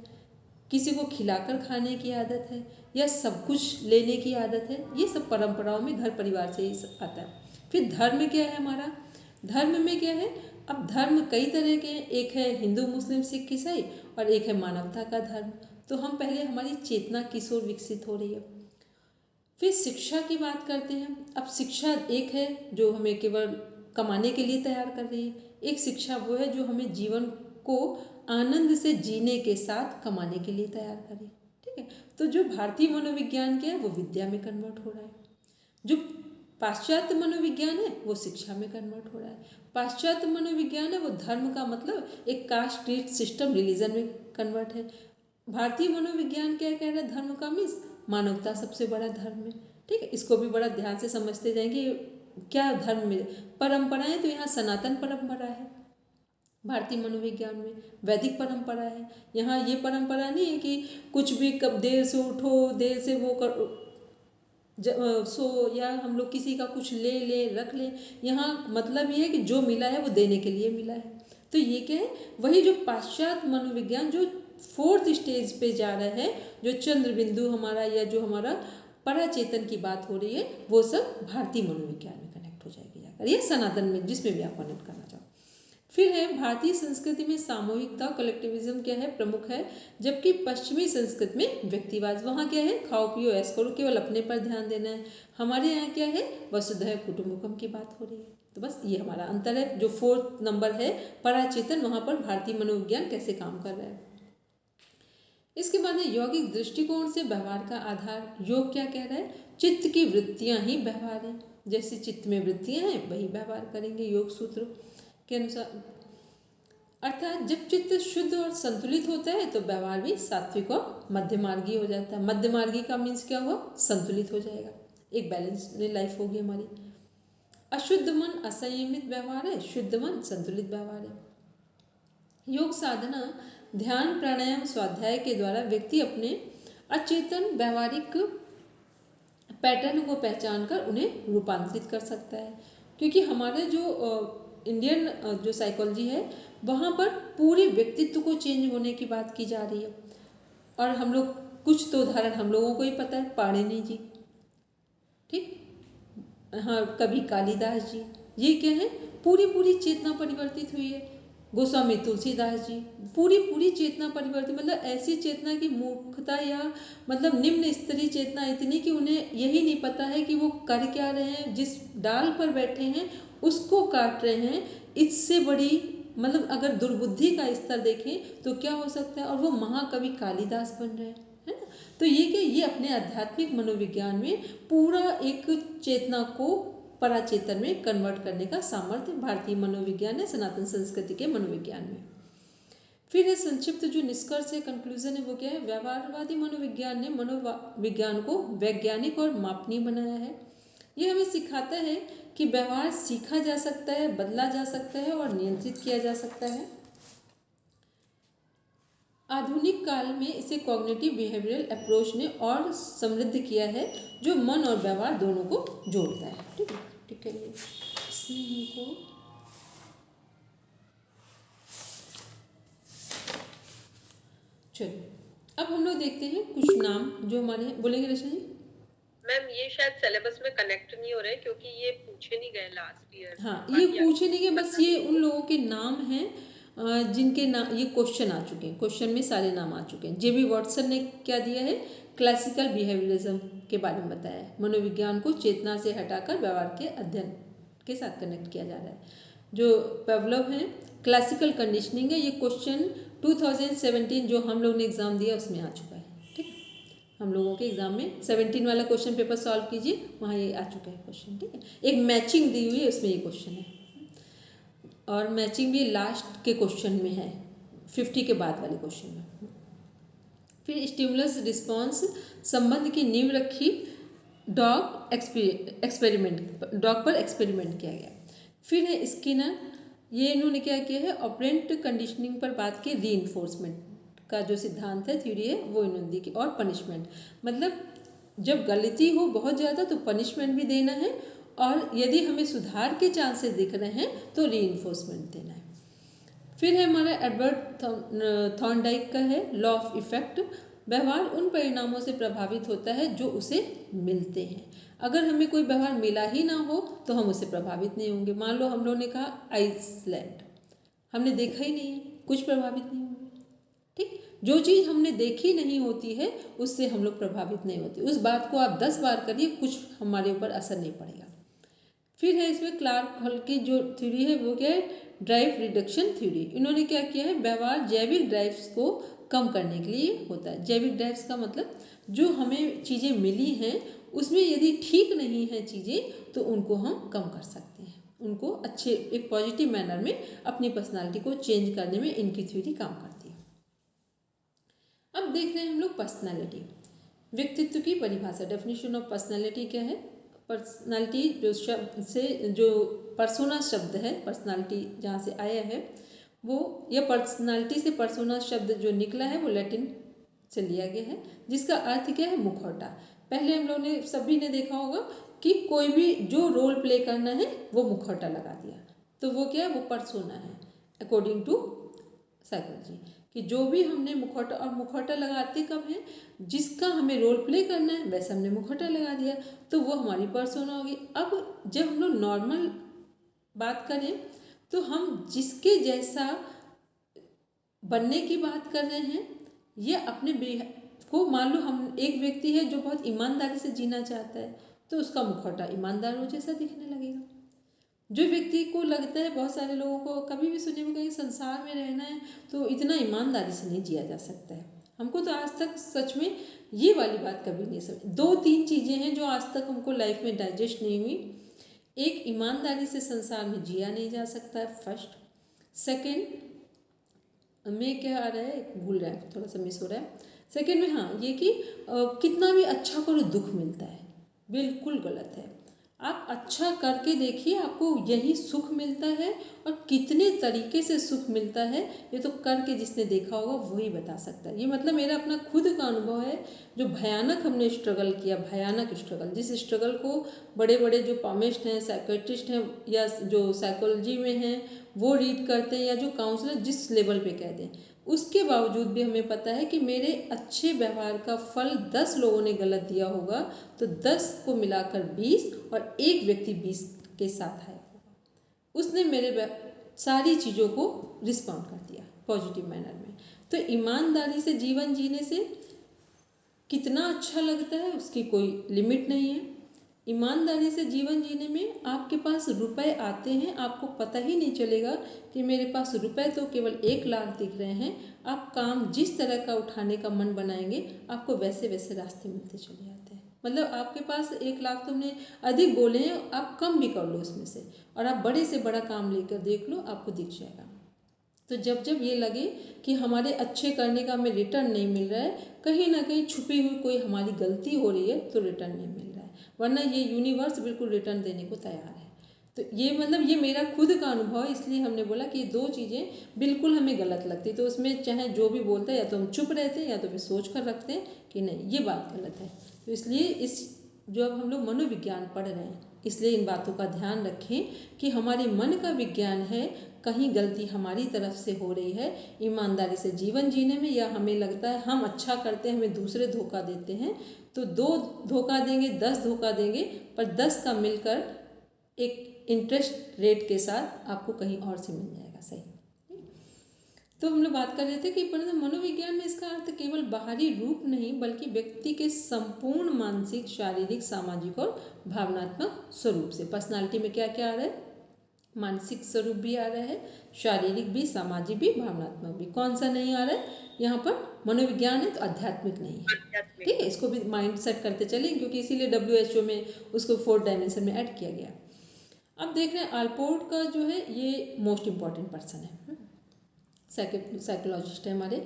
किसी को खिलाकर खाने की आदत है, या सब कुछ लेने की आदत है, ये सब परंपराओं में घर परिवार से ही आता है। फिर धर्म क्या है हमारा, धर्म में क्या है, अब धर्म कई तरह के हैं, एक है हिंदू, मुस्लिम, सिख, ईसाई, और एक है मानवता का धर्म। तो हम पहले, हमारी चेतना किस ओर विकसित हो रही है। फिर शिक्षा की बात करते हैं। अब शिक्षा एक है जो हमें केवल कमाने के लिए तैयार कर रही है, एक शिक्षा वो है जो हमें जीवन को आनंद से जीने के साथ कमाने के लिए तैयार करे। ठीक है, तो जो भारतीय मनोविज्ञान के है वो विद्या में कन्वर्ट हो रहा है, जो पाश्चात्य मनोविज्ञान है वो शिक्षा में कन्वर्ट हो रहा है। पाश्चात्य मनोविज्ञान है वो धर्म का मतलब एक कास्ट क्रीड सिस्टम रिलीजन में कन्वर्ट है। भारतीय मनोविज्ञान क्या कह रहा है, धर्म का मीन्स मानवता सबसे बड़ा धर्म है। ठीक है, इसको भी बड़ा ध्यान से समझते जाएंगे क्या धर्म में। परंपराएं, तो यहाँ सनातन परंपरा है भारतीय मनोविज्ञान में, वैदिक परंपरा है। यहाँ ये परंपरा नहीं है कि कुछ भी कब देर से उठो, देर से वो कर सो, या हम लोग किसी का कुछ ले ले रख ले। यहाँ मतलब ये है कि जो मिला है वो देने के लिए मिला है। तो ये क्या है, वही जो पाश्चात्य मनोविज्ञान जो 4th स्टेज पे जा रहा है, जो चंद्र बिंदु हमारा, या जो हमारा पराचेतन की बात हो रही है, वो सब भारतीय मनोविज्ञान में कनेक्ट हो जाएगी जाकर, या सनातन में, जिसमें भी आप कनेक्ट करना चाहो। फिर है भारतीय संस्कृति में सामूहिकता कलेक्टिविज्म क्या है, प्रमुख है, जबकि पश्चिमी संस्कृति में व्यक्तिवाद। वहाँ क्या है, खाओ पियो ऐश करो, केवल अपने पर ध्यान देना है। हमारे यहाँ क्या है, वसुधैव कुटुंबकम की बात हो रही है। तो बस ये हमारा अंतर है। जो 4th नंबर है पराचेतन, वहाँ पर भारतीय मनोविज्ञान कैसे काम कर रहा है। इसके बाद है यौगिक दृष्टिकोण से व्यवहार का आधार। योग क्या कह रहा है, चित्त की वृत्तियां ही व्यवहार है। जैसे चित्त में वृत्तियां हैं वही व्यवहार करेंगे योग सूत्र के अनुसार। अर्थात जब चित्त शुद्ध और संतुलित होता है तो व्यवहार भी सात्विक और मध्यमार्गी हो जाता है। मध्यमार्गी का मीन्स क्या हुआ, संतुलित हो जाएगा, एक बैलेंस लाइफ होगी हमारी। अशुद्ध मन असंयमित व्यवहार है, शुद्ध मन संतुलित व्यवहार है। योग साधना ध्यान प्राणायाम स्वाध्याय के द्वारा व्यक्ति अपने अचेतन व्यवहारिक पैटर्न को पहचान कर उन्हें रूपांतरित कर सकता है। क्योंकि हमारे जो इंडियन जो साइकोलॉजी है वहाँ पर पूरे व्यक्तित्व को चेंज होने की बात की जा रही है। और हम लोग कुछ तो उदाहरण हम लोगों को ही पता है, पाणिनि जी, ठीक, हाँ, कवि कालिदास जी, ये क्या है, पूरी चेतना परिवर्तित हुई है। गोस्वामी तुलसीदास जी, पूरी चेतना परिवर्तित, मतलब ऐसी चेतना की मूर्खता या मतलब निम्न स्तरीय चेतना इतनी कि उन्हें यही नहीं पता है कि वो कर क्या रहे हैं, जिस डाल पर बैठे हैं उसको काट रहे हैं। इससे बड़ी मतलब अगर दुर्बुद्धि का स्तर देखें तो क्या हो सकता है, और वो महाकवि कालिदास बन रहे हैं, है ना। तो ये कि ये अपने आध्यात्मिक मनोविज्ञान में पूरा एक चेतना को पराचेतन में कन्वर्ट करने का सामर्थ्य भारतीय मनोविज्ञान है, सनातन संस्कृति के मनोविज्ञान में। फिर है संक्षिप्त जो निष्कर्ष है, कंक्लूजन है, वो क्या है, व्यवहारवादी मनोविज्ञान ने मनोविज्ञान को वैज्ञानिक और मापनीय बनाया है। यह हमें सिखाता है कि व्यवहार सीखा जा सकता है, बदला जा सकता है और नियंत्रित किया जा सकता है। आधुनिक काल में इसे कॉग्निटिव बिहेवियरल अप्रोच ने और समृद्ध किया है, जो मन और व्यवहार दोनों को जोड़ता है। ठीक है, ठीक है, इसमें हमको चलिए अब हम लोग देखते हैं कुछ नाम जो हमारे हैं, बोलेंगे रचना जी। मैम ये शायद सिलेबस में कनेक्ट नहीं हो रहे क्योंकि ये पूछे नहीं गए लास्ट ईयर। हाँ, ये पूछे नहीं गए, बस ये उन लोगों के नाम हैं जिनके नाम ये क्वेश्चन आ चुके हैं, क्वेश्चन में सारे नाम आ चुके हैं। जेबी वॉटसन ने क्या दिया है, क्लासिकल बिहेवियरिज्म के बारे में बताया है। मनोविज्ञान को चेतना से हटाकर व्यवहार के अध्ययन के साथ कनेक्ट किया जा रहा है। जो पेवलोव है, क्लासिकल कंडीशनिंग है। ये क्वेश्चन 2017 जो हम लोग ने एग्ज़ाम दिया उसमें आ चुका है। ठीक, हम लोगों के एग्ज़ाम में 17 वाला क्वेश्चन पेपर सॉल्व कीजिए, वहाँ ये आ चुका है क्वेश्चन। ठीक है, एक मैचिंग दी हुई है उसमें ये क्वेश्चन है, और मैचिंग भी लास्ट के क्वेश्चन में है, 50 के बाद वाले क्वेश्चन में। फिर स्टिमुलस रिस्पॉन्स संबंध की नींव रखी डॉग पर एक्सपेरिमेंट किया गया। फिर है स्किनर, ये इन्होंने क्या किया है, ऑपरेंट कंडीशनिंग पर बात की, रीइंफोर्समेंट का जो सिद्धांत है, थ्योरी है, वो इन्होंने दी की, और पनिशमेंट, मतलब जब गलती हो बहुत ज़्यादा तो पनिशमेंट भी देना है, और यदि हमें सुधार के चांसेस दिख रहे हैं तो रीइंफोर्समेंट देना है। फिर है हमारा एडवर्ड थॉर्नडाइक का है लॉ ऑफ इफेक्ट, व्यवहार उन परिणामों से प्रभावित होता है जो उसे मिलते हैं। अगर हमें कोई व्यवहार मिला ही ना हो तो हम उससे प्रभावित नहीं होंगे। मान लो हम लोगों ने कहा आइसलैंड, हमने देखा ही नहीं है, कुछ प्रभावित नहीं होंगे। ठीक, जो चीज़ हमने देखी नहीं होती है उससे हम लोग प्रभावित नहीं होते। उस बात को आप 10 बार करिए, कुछ हमारे ऊपर असर नहीं पड़ेगा। फिर है इसमें क्लार्क हॉल की जो थ्योरी है वो क्या है, ड्राइव रिडक्शन थ्योरी। इन्होंने क्या किया है, व्यवहार जैविक ड्राइव्स को कम करने के लिए होता है। जैविक ड्राइव्स का मतलब जो हमें चीज़ें मिली हैं उसमें यदि ठीक नहीं है चीज़ें तो उनको हम कम कर सकते हैं, उनको अच्छे एक पॉजिटिव मैनर में अपनी पर्सनालिटी को चेंज करने में इनकी थ्योरी काम करती है। अब देख रहे हैं हम लोग पर्सनालिटी, व्यक्तित्व की परिभाषा। डेफिनेशन ऑफ पर्सनालिटी क्या है, पर्सनालिटी जो शब्द से जो पर्सोना शब्द है, पर्सनालिटी जहाँ से आया है वो, यह पर्सनालिटी से पर्सोना शब्द जो निकला है वो लैटिन से लिया गया है, जिसका अर्थ क्या है, मुखौटा। पहले हम लोग ने सभी ने देखा होगा कि कोई भी जो रोल प्ले करना है वो मुखौटा लगा दिया, तो वो क्या है, वो पर्सोना है अकॉर्डिंग टू साइकोलॉजी, कि जो भी हमने मुखौटा, और मुखौटा लगाते कब है, जिसका हमें रोल प्ले करना है वैसा हमने मुखौटा लगा दिया तो वो हमारी पर्सोना होगी। अब जब हम लोग नॉर्मल बात करें तो हम जिसके जैसा बनने की बात कर रहे हैं, ये अपने को मान लो हम एक व्यक्ति है जो बहुत ईमानदारी से जीना चाहता है, तो उसका मुखौटा ईमानदारों जैसा दिखने लगेगा। जो व्यक्ति को लगता है, बहुत सारे लोगों को कभी भी सुने होगा कि संसार में रहना है तो इतना ईमानदारी से नहीं जिया जा सकता है। हमको तो आज तक सच में ये वाली बात कभी नहीं समझ। 2-3 चीज़ें हैं जो आज तक हमको लाइफ में डाइजेस्ट नहीं हुई। एक, ईमानदारी से संसार में जिया नहीं जा सकता है, फर्स्ट। सेकंड में क्या आ रहा है, भूल रहा है, थोड़ा सा मिस हो रहा है। सेकंड में हाँ, ये कि कितना भी अच्छा करो दुख मिलता है, बिल्कुल गलत है। आप अच्छा करके देखिए, आपको यही सुख मिलता है, और कितने तरीके से सुख मिलता है ये तो करके जिसने देखा होगा वही बता सकता है। ये मतलब मेरा अपना खुद का अनुभव है, जो भयानक हमने स्ट्रगल किया, भयानक स्ट्रगल, जिस स्ट्रगल को बड़े बड़े जो पामिस्ट हैं, साइकेट्रिस्ट हैं, या जो साइकोलॉजी में हैं वो रीड करते हैं, या जो काउंसलर जिस लेवल पे कह दें, उसके बावजूद भी हमें पता है कि मेरे अच्छे व्यवहार का फल 10 लोगों ने गलत दिया होगा, तो 10 को मिलाकर 20, और एक व्यक्ति 20 के साथ आया होगा, उसने मेरे सारी चीज़ों को रिस्पॉन्ड कर दिया पॉजिटिव मैनर में। तो ईमानदारी से जीवन जीने से कितना अच्छा लगता है उसकी कोई लिमिट नहीं है। ईमानदारी से जीवन जीने में आपके पास रुपए आते हैं, आपको पता ही नहीं चलेगा कि मेरे पास रुपए तो केवल 1 लाख दिख रहे हैं। आप काम जिस तरह का उठाने का मन बनाएंगे, आपको वैसे वैसे रास्ते मिलते चले जाते हैं। मतलब आपके पास 1 लाख तुमने अधिक बोले हैं, आप कम भी कर लो उसमें से, और आप बड़े से बड़ा काम लेकर देख लो, आपको दिख जाएगा। तो जब जब ये लगे कि हमारे अच्छे करने का हमें रिटर्न नहीं मिल रहा है, कहीं ना कहीं छुपी हुई कोई हमारी गलती हो रही है, तो रिटर्न नहीं मिल रहा है, वरना ये यूनिवर्स बिल्कुल रिटर्न देने को तैयार है। तो ये मतलब ये मेरा खुद का अनुभव है, इसलिए हमने बोला कि ये 2 चीज़ें बिल्कुल हमें गलत लगती, तो उसमें चाहे जो भी बोलता है, या तो हम चुप रहते हैं, या तो फिर सोच कर रखते हैं कि नहीं ये बात गलत है। तो इसलिए इस जो अब हम लोग मनोविज्ञान पढ़ रहे हैं, इसलिए इन बातों का ध्यान रखें कि हमारे मन का विज्ञान है, कहीं गलती हमारी तरफ से हो रही है ईमानदारी से जीवन जीने में, या हमें लगता है हम अच्छा करते हैं, हमें दूसरे धोखा देते हैं, तो 2 धोखा देंगे, 10 धोखा देंगे, पर 10 का मिलकर एक इंटरेस्ट रेट के साथ आपको कहीं और से मिल जाएगा। सही। तो हम लोग बात कर रहे थे कि परंतु मनोविज्ञान में इसका अर्थ केवल बाहरी रूप नहीं, बल्कि व्यक्ति के संपूर्ण मानसिक, शारीरिक, सामाजिक और भावनात्मक स्वरूप से। पर्सनालिटी में क्या क्या आ रहा है, मानसिक स्वरूप भी आ रहा है, शारीरिक भी, सामाजिक भी, भावनात्मक भी। कौन सा नहीं आ रहा है यहाँ पर, मनोविज्ञान है तो आध्यात्मिक नहीं है। ठीक है, इसको भी माइंड सेट करते चले, क्योंकि इसीलिए WHO में उसको 4 डायमेंशन में ऐड किया गया। अब देख रहे हैं आलपोर्ट का जो है ये मोस्ट इम्पॉर्टेंट पर्सन है, साइकोलॉजिस्ट है हमारे।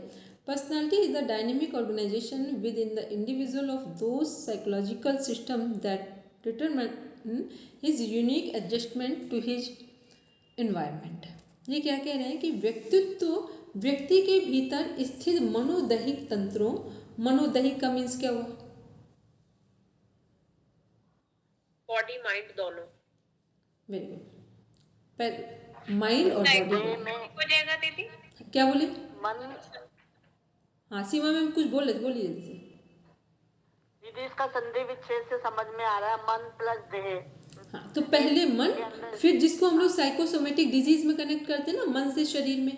Personality is the dynamic organisation within the individual of those psychological system that determine his unique adjustment to his environment. ये क्या कह रहे हैं कि व्यक्तित्व व्यक्ति के भीतर स्थित मनोदैहिक तंत्रों, मनोदैहिक का मीन्स क्या हुआ, बॉडी माइंड दोनों। वेरी गुड, माइंड और बॉडी हो जाएगा दीदी, क्या बोले, मन। हाँ सीमा मैम कुछ बोले, बोलिए जल्दी से। दीदी इसका संधि विच्छेद से समझ में आ रहा है, मन प्लस देह। हाँ, तो पहले मन, फिर जिसको हम लोग साइकोसोमेटिक डिजीज में कनेक्ट करते हैं ना, मन से शरीर में,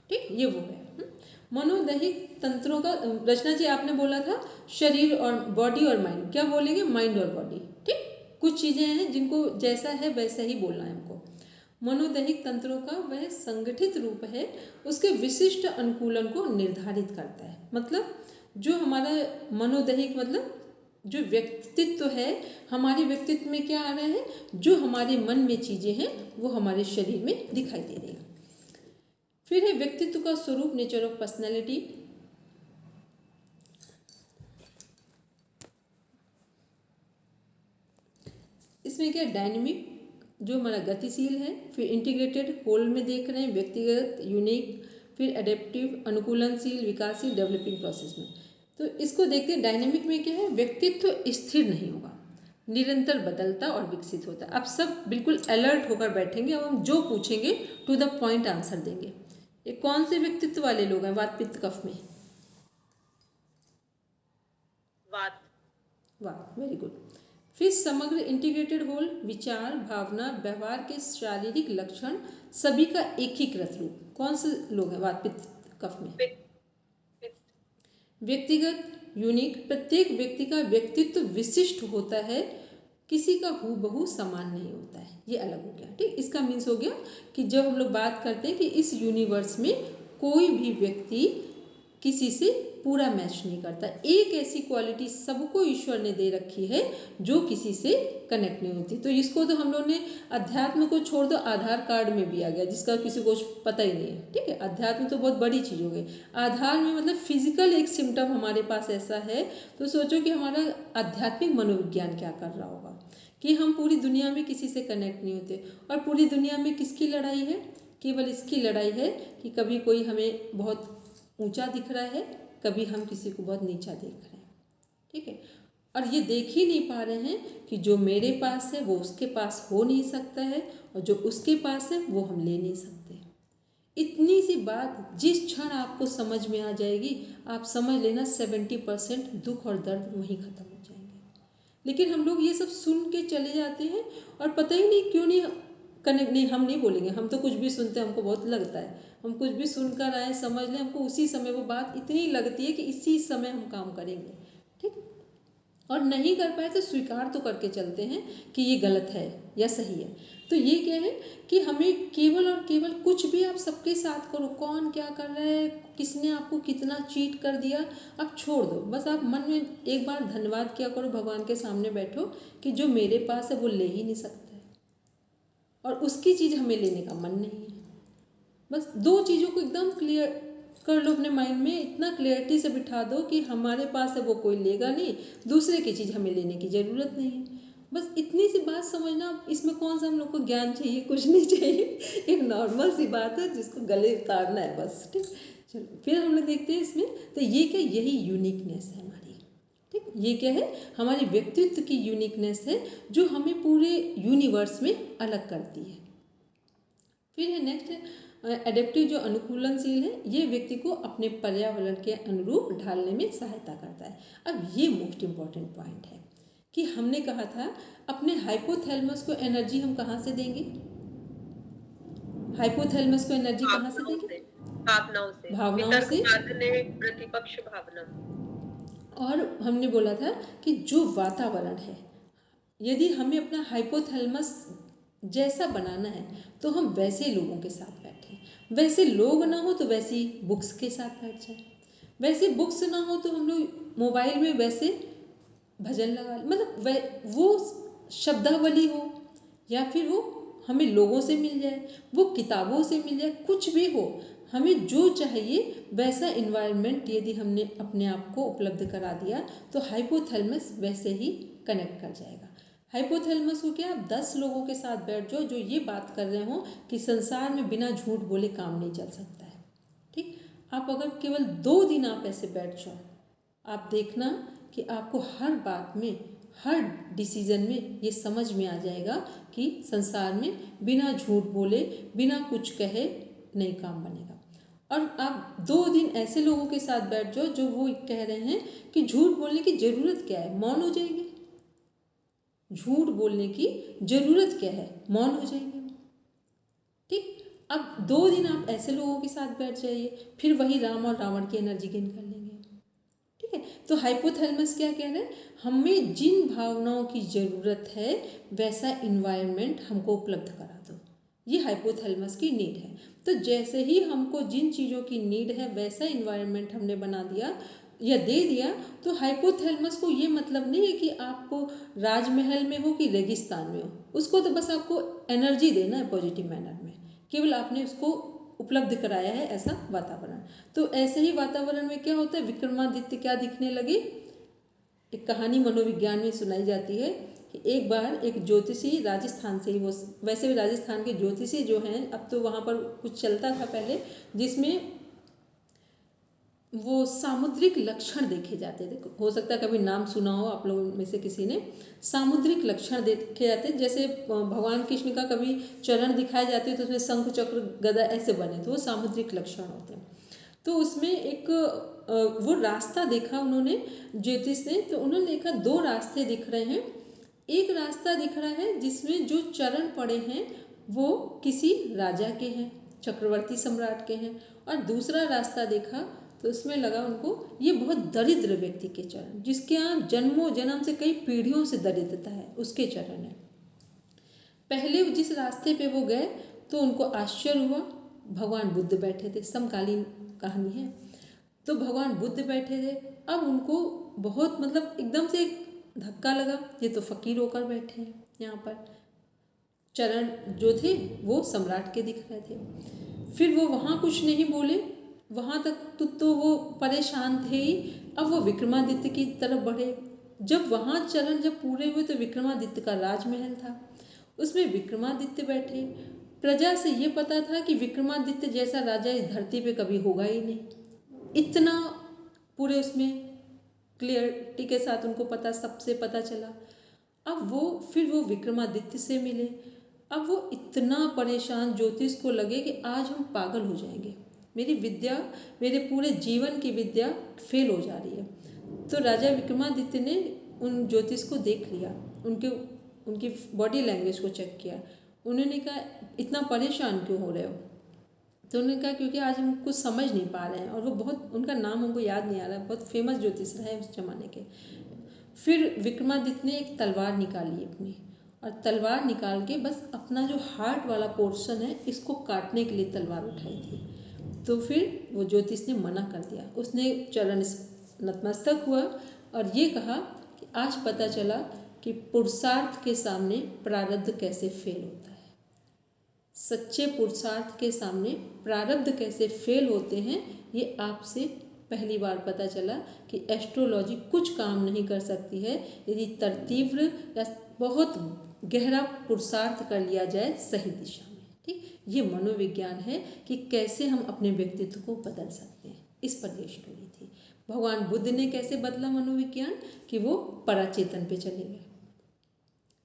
ठीक, ये वो है। मनोदैहिक तंत्रों का रचना जी आपने बोला था शरीर और बॉडी और माइंड, क्या बोलेंगे, माइंड और बॉडी। ठीक, कुछ चीजें हैं जिनको जैसा है वैसा ही बोलना है हमको। मनोदैहिक तंत्रों का वह संगठित रूप है, उसके विशिष्ट अनुकूलन को निर्धारित करता है। मतलब जो हमारा मनोदैहिक मतलब जो व्यक्तित्व है, हमारे व्यक्तित्व में क्या आ रहा है, जो हमारे मन में चीजें हैं वो हमारे शरीर में दिखाई दे रही है। फिर है व्यक्तित्व का स्वरूप, नेचर ऑफ पर्सनैलिटी। इसमें क्या डायनेमिक, जो हमारा गतिशील है, फिर इंटीग्रेटेड होल में देख रहे हैं, व्यक्तिगत, यूनिक, फिर एडेप्टिव, अनुकूलनशील, विकासशील, डेवलपिंग प्रोसेस में। तो इसको देखते हैं, डायनेमिक में क्या है, व्यक्तित्व स्थिर नहीं होगा, निरंतर बदलता और विकसित होता है। अब सब बिल्कुल अलर्ट होकर बैठेंगे, अब हम जो पूछेंगे टू द पॉइंट आंसर देंगे। ये कौन से व्यक्तित्व वाले लोग हैं वात पित्त कफ में, वात, वात, वेरी गुड। फिर समग्र इंटीग्रेटेड होल, विचार, भावना, व्यवहार के शारीरिक लक्षण सभी का एकीकृत रूप। कौन से लोग हैं वात पित्त कफ में? व्यक्तिगत, यूनिक, प्रत्येक व्यक्ति का व्यक्तित्व विशिष्ट होता है, किसी का हूबहू समान नहीं होता है। ये अलग हो गया, ठीक। इसका मीन्स हो गया कि जब हम लोग बात करते हैं कि इस यूनिवर्स में कोई भी व्यक्ति किसी से पूरा मैच नहीं करता, एक ऐसी क्वालिटी सबको ईश्वर ने दे रखी है जो किसी से कनेक्ट नहीं होती। तो इसको तो हम लोग ने अध्यात्म को छोड़ दो, आधार कार्ड में भी आ गया, जिसका किसी को पता ही नहीं है, ठीक है। अध्यात्म तो बहुत बड़ी चीज़ हो गई। आधार में मतलब फिजिकल एक सिम्टम हमारे पास ऐसा है, तो सोचो कि हमारा आध्यात्मिक मनोविज्ञान क्या कर रहा होगा कि हम पूरी दुनिया में किसी से कनेक्ट नहीं होते। और पूरी दुनिया में किसकी लड़ाई है? केवल इसकी लड़ाई है कि कभी कोई हमें बहुत ऊंचा दिख रहा है, कभी हम किसी को बहुत नीचा देख रहे हैं, ठीक है। और ये देख ही नहीं पा रहे हैं कि जो मेरे पास है वो उसके पास हो नहीं सकता है, और जो उसके पास है वो हम ले नहीं सकते। इतनी सी बात जिस क्षण आपको समझ में आ जाएगी, आप समझ लेना 70% दुख और दर्द वहीं ख़त्म हो जाएंगे। लेकिन हम लोग ये सब सुन के चले जाते हैं और पता ही नहीं क्यों नहीं कनेक्ट। नहीं, हम नहीं बोलेंगे, हम तो कुछ भी सुनते हैं हमको बहुत लगता है, हम कुछ भी सुनकर आए समझ लें, हमको उसी समय वो बात इतनी लगती है कि इसी समय हम काम करेंगे, ठीक। और नहीं कर पाए तो स्वीकार तो करके चलते हैं कि ये गलत है या सही है। तो ये क्या है कि हमें केवल और केवल, कुछ भी आप सबके साथ करो, कौन क्या कर रहा है, किसने आपको कितना चीट कर दिया, आप छोड़ दो। बस आप मन में एक बार धन्यवाद किया करो, भगवान के सामने बैठो कि जो मेरे पास है वो ले ही नहीं सकता है, और उसकी चीज़ हमें लेने का मन नहीं है। बस दो चीज़ों को एकदम क्लियर कर लो अपने माइंड में, इतना क्लियरिटी से बिठा दो कि हमारे पास है वो कोई लेगा नहीं, दूसरे की चीज़ हमें लेने की ज़रूरत नहीं है। बस इतनी सी बात समझना। इसमें कौन सा हम लोग को ज्ञान चाहिए, कुछ नहीं चाहिए, एक नॉर्मल सी बात है जिसको गले उतारना है बस, ठीक। चलो फिर हम लोग देखते हैं इसमें, तो ये क्या, यही यूनिकनेस है हमारी, ठीक। ये क्या है, हमारे व्यक्तित्व की यूनिकनेस है जो हमें पूरे यूनिवर्स में अलग करती है। फिर है नेक्स्ट, एडेप्टिव, जो अनुकूलनशील है, ये व्यक्ति को अपने पर्यावरण के अनुरूप ढालने में सहायता करता है। अब ये मोस्ट इम्पॉर्टेंट पॉइंट है कि हमने कहा था अपने हाइपोथैलेमस को एनर्जी हम कहाँ से देंगे? हाइपोथैलेमस को एनर्जी कहाँ से देंगे? भावनाओं से, प्रतिपक्ष भावना। और हमने बोला था कि जो वातावरण है, यदि हमें अपना हाइपोथैलेमस जैसा बनाना है तो हम वैसे लोगों के साथ बैठें। वैसे लोग ना हो तो वैसी बुक्स के साथ बैठ जाए, वैसे बुक्स ना हो तो हम लोग मोबाइल में वैसे भजन लगा, मतलब वो शब्दावली हो, या फिर वो हमें लोगों से मिल जाए, वो किताबों से मिल जाए, कुछ भी हो, हमें जो चाहिए वैसा इन्वायरमेंट यदि हमने अपने आप को उपलब्ध करा दिया तो हाइपोथैलेमस वैसे ही कनेक्ट कर जाएगा। हाइपोथैलेमस को क्या, आप 10 लोगों के साथ बैठ जाओ जो ये बात कर रहे हो कि संसार में बिना झूठ बोले काम नहीं चल सकता है, ठीक। आप अगर केवल 2 दिन आप ऐसे बैठ जाओ, आप देखना कि आपको हर बात में, हर डिसीजन में ये समझ में आ जाएगा कि संसार में बिना झूठ बोले, बिना कुछ कहे नहीं काम बनेगा। और आप 2 दिन ऐसे लोगों के साथ बैठ जाओ जो वो कह रहे हैं कि झूठ बोलने की ज़रूरत क्या है, मौन हो जाएंगे। झूठ बोलने की ज़रूरत क्या है, मौन हो जाएंगे, ठीक। अब 2 दिन आप ऐसे लोगों के साथ बैठ जाइए, फिर वही राम और रावण की एनर्जी गेन कर लेंगे, ठीक है। तो हाइपोथैलेमस क्या कह रहे हैं, हमें जिन भावनाओं की ज़रूरत है वैसा इन्वायरमेंट हमको उपलब्ध करा दो, ये हाइपोथैलेमस की नीड है। तो जैसे ही हमको जिन चीज़ों की नीड है वैसा इन्वायरमेंट हमने बना दिया या दे दिया, तो हाइपोथैलेमस को ये मतलब नहीं है कि आपको राजमहल में हो कि रेगिस्तान में हो, उसको तो बस आपको एनर्जी देना है पॉजिटिव मैनर में, केवल आपने उसको उपलब्ध कराया है ऐसा वातावरण। तो ऐसे ही वातावरण में क्या होता है, विक्रमादित्य क्या दिखने लगे। एक कहानी मनोविज्ञान में सुनाई जाती है कि एक बार एक ज्योतिषी, राजस्थान से ही, वो वैसे भी राजस्थान के ज्योतिषी जो हैं, अब तो वहाँ पर कुछ चलता था पहले, जिसमें वो सामुद्रिक लक्षण देखे जाते थे। हो सकता है कभी नाम सुना हो आप लोगों में से किसी ने। सामुद्रिक लक्षण देखे जाते, जैसे भगवान कृष्ण का कभी चरण दिखाए जाते हैं तो उसमें शंख चक्र गदा ऐसे बने, तो वो सामुद्रिक लक्षण होते हैं। तो उसमें एक वो रास्ता देखा उन्होंने, ज्योतिष ने, तो उन्होंने देखा 2 रास्ते दिख रहे हैं, एक रास्ता दिख रहा है जिसमें जो चरण पड़े हैं वो किसी राजा के हैं, चक्रवर्ती सम्राट के हैं, और दूसरा रास्ता देखा तो उसमें लगा उनको ये बहुत दरिद्र व्यक्ति के चरण, जिसके यहाँ जन्मों जन्म से कई पीढ़ियों से दरिद्रता है, उसके चरण है। पहले जिस रास्ते पे वो गए तो उनको आश्चर्य हुआ, भगवान बुद्ध बैठे थे, समकालीन कहानी है। तो भगवान बुद्ध बैठे थे, अब उनको बहुत मतलब एकदम से एक धक्का लगा, ये तो फकीर होकर बैठे हैं यहाँ पर। चरण जो थे वो सम्राट के दिख रहे थे। फिर वो वहाँ कुछ नहीं बोले, वहाँ तक तो वो परेशान थे ही। अब वो विक्रमादित्य की तरफ बढ़े। जब वहाँ चरण जब पूरे हुए तो विक्रमादित्य का राजमहल था, उसमें विक्रमादित्य बैठे। प्रजा से ये पता था कि विक्रमादित्य जैसा राजा इस धरती पे कभी होगा ही नहीं, इतना पूरे उसमें क्लियरिटी के साथ उनको पता, सबसे पता चला। अब फिर वो विक्रमादित्य से मिले। अब वो इतना परेशान, ज्योतिष को लगे कि आज हम पागल हो जाएंगे, मेरी विद्या, मेरे पूरे जीवन की विद्या फेल हो जा रही है। तो राजा विक्रमादित्य ने उन ज्योतिष को देख लिया, उनकी बॉडी लैंग्वेज को चेक किया। उन्होंने कहा इतना परेशान क्यों हो रहे हो? तो उन्होंने कहा क्योंकि आज हम कुछ समझ नहीं पा रहे हैं। और वो बहुत, उनका नाम हमको याद नहीं आ रहा, बहुत फेमस ज्योतिष रहे उस जमाने के। फिर विक्रमादित्य ने एक तलवार निकाली अपनी, और तलवार निकाल के बस अपना जो हार्ट वाला पोर्शन है इसको काटने के लिए तलवार उठाई थी। तो फिर वो ज्योतिष ने मना कर दिया। उसने चरण नतमस्तक हुआ और ये कहा कि आज पता चला कि पुरुषार्थ के सामने प्रारब्ध कैसे फेल होता है। सच्चे पुरुषार्थ के सामने प्रारब्ध कैसे फेल होते हैं, ये आपसे पहली बार पता चला कि एस्ट्रोलॉजी कुछ काम नहीं कर सकती है यदि तीव्र या बहुत गहरा पुरुषार्थ कर लिया जाए सही दिशा में। ठीक, ये मनोविज्ञान है कि कैसे हम अपने व्यक्तित्व को बदल सकते हैं। इस पर यह स्टोरी थी। भगवान बुद्ध ने कैसे बदला मनोविज्ञान कि वो पराचेतन पे चले गए।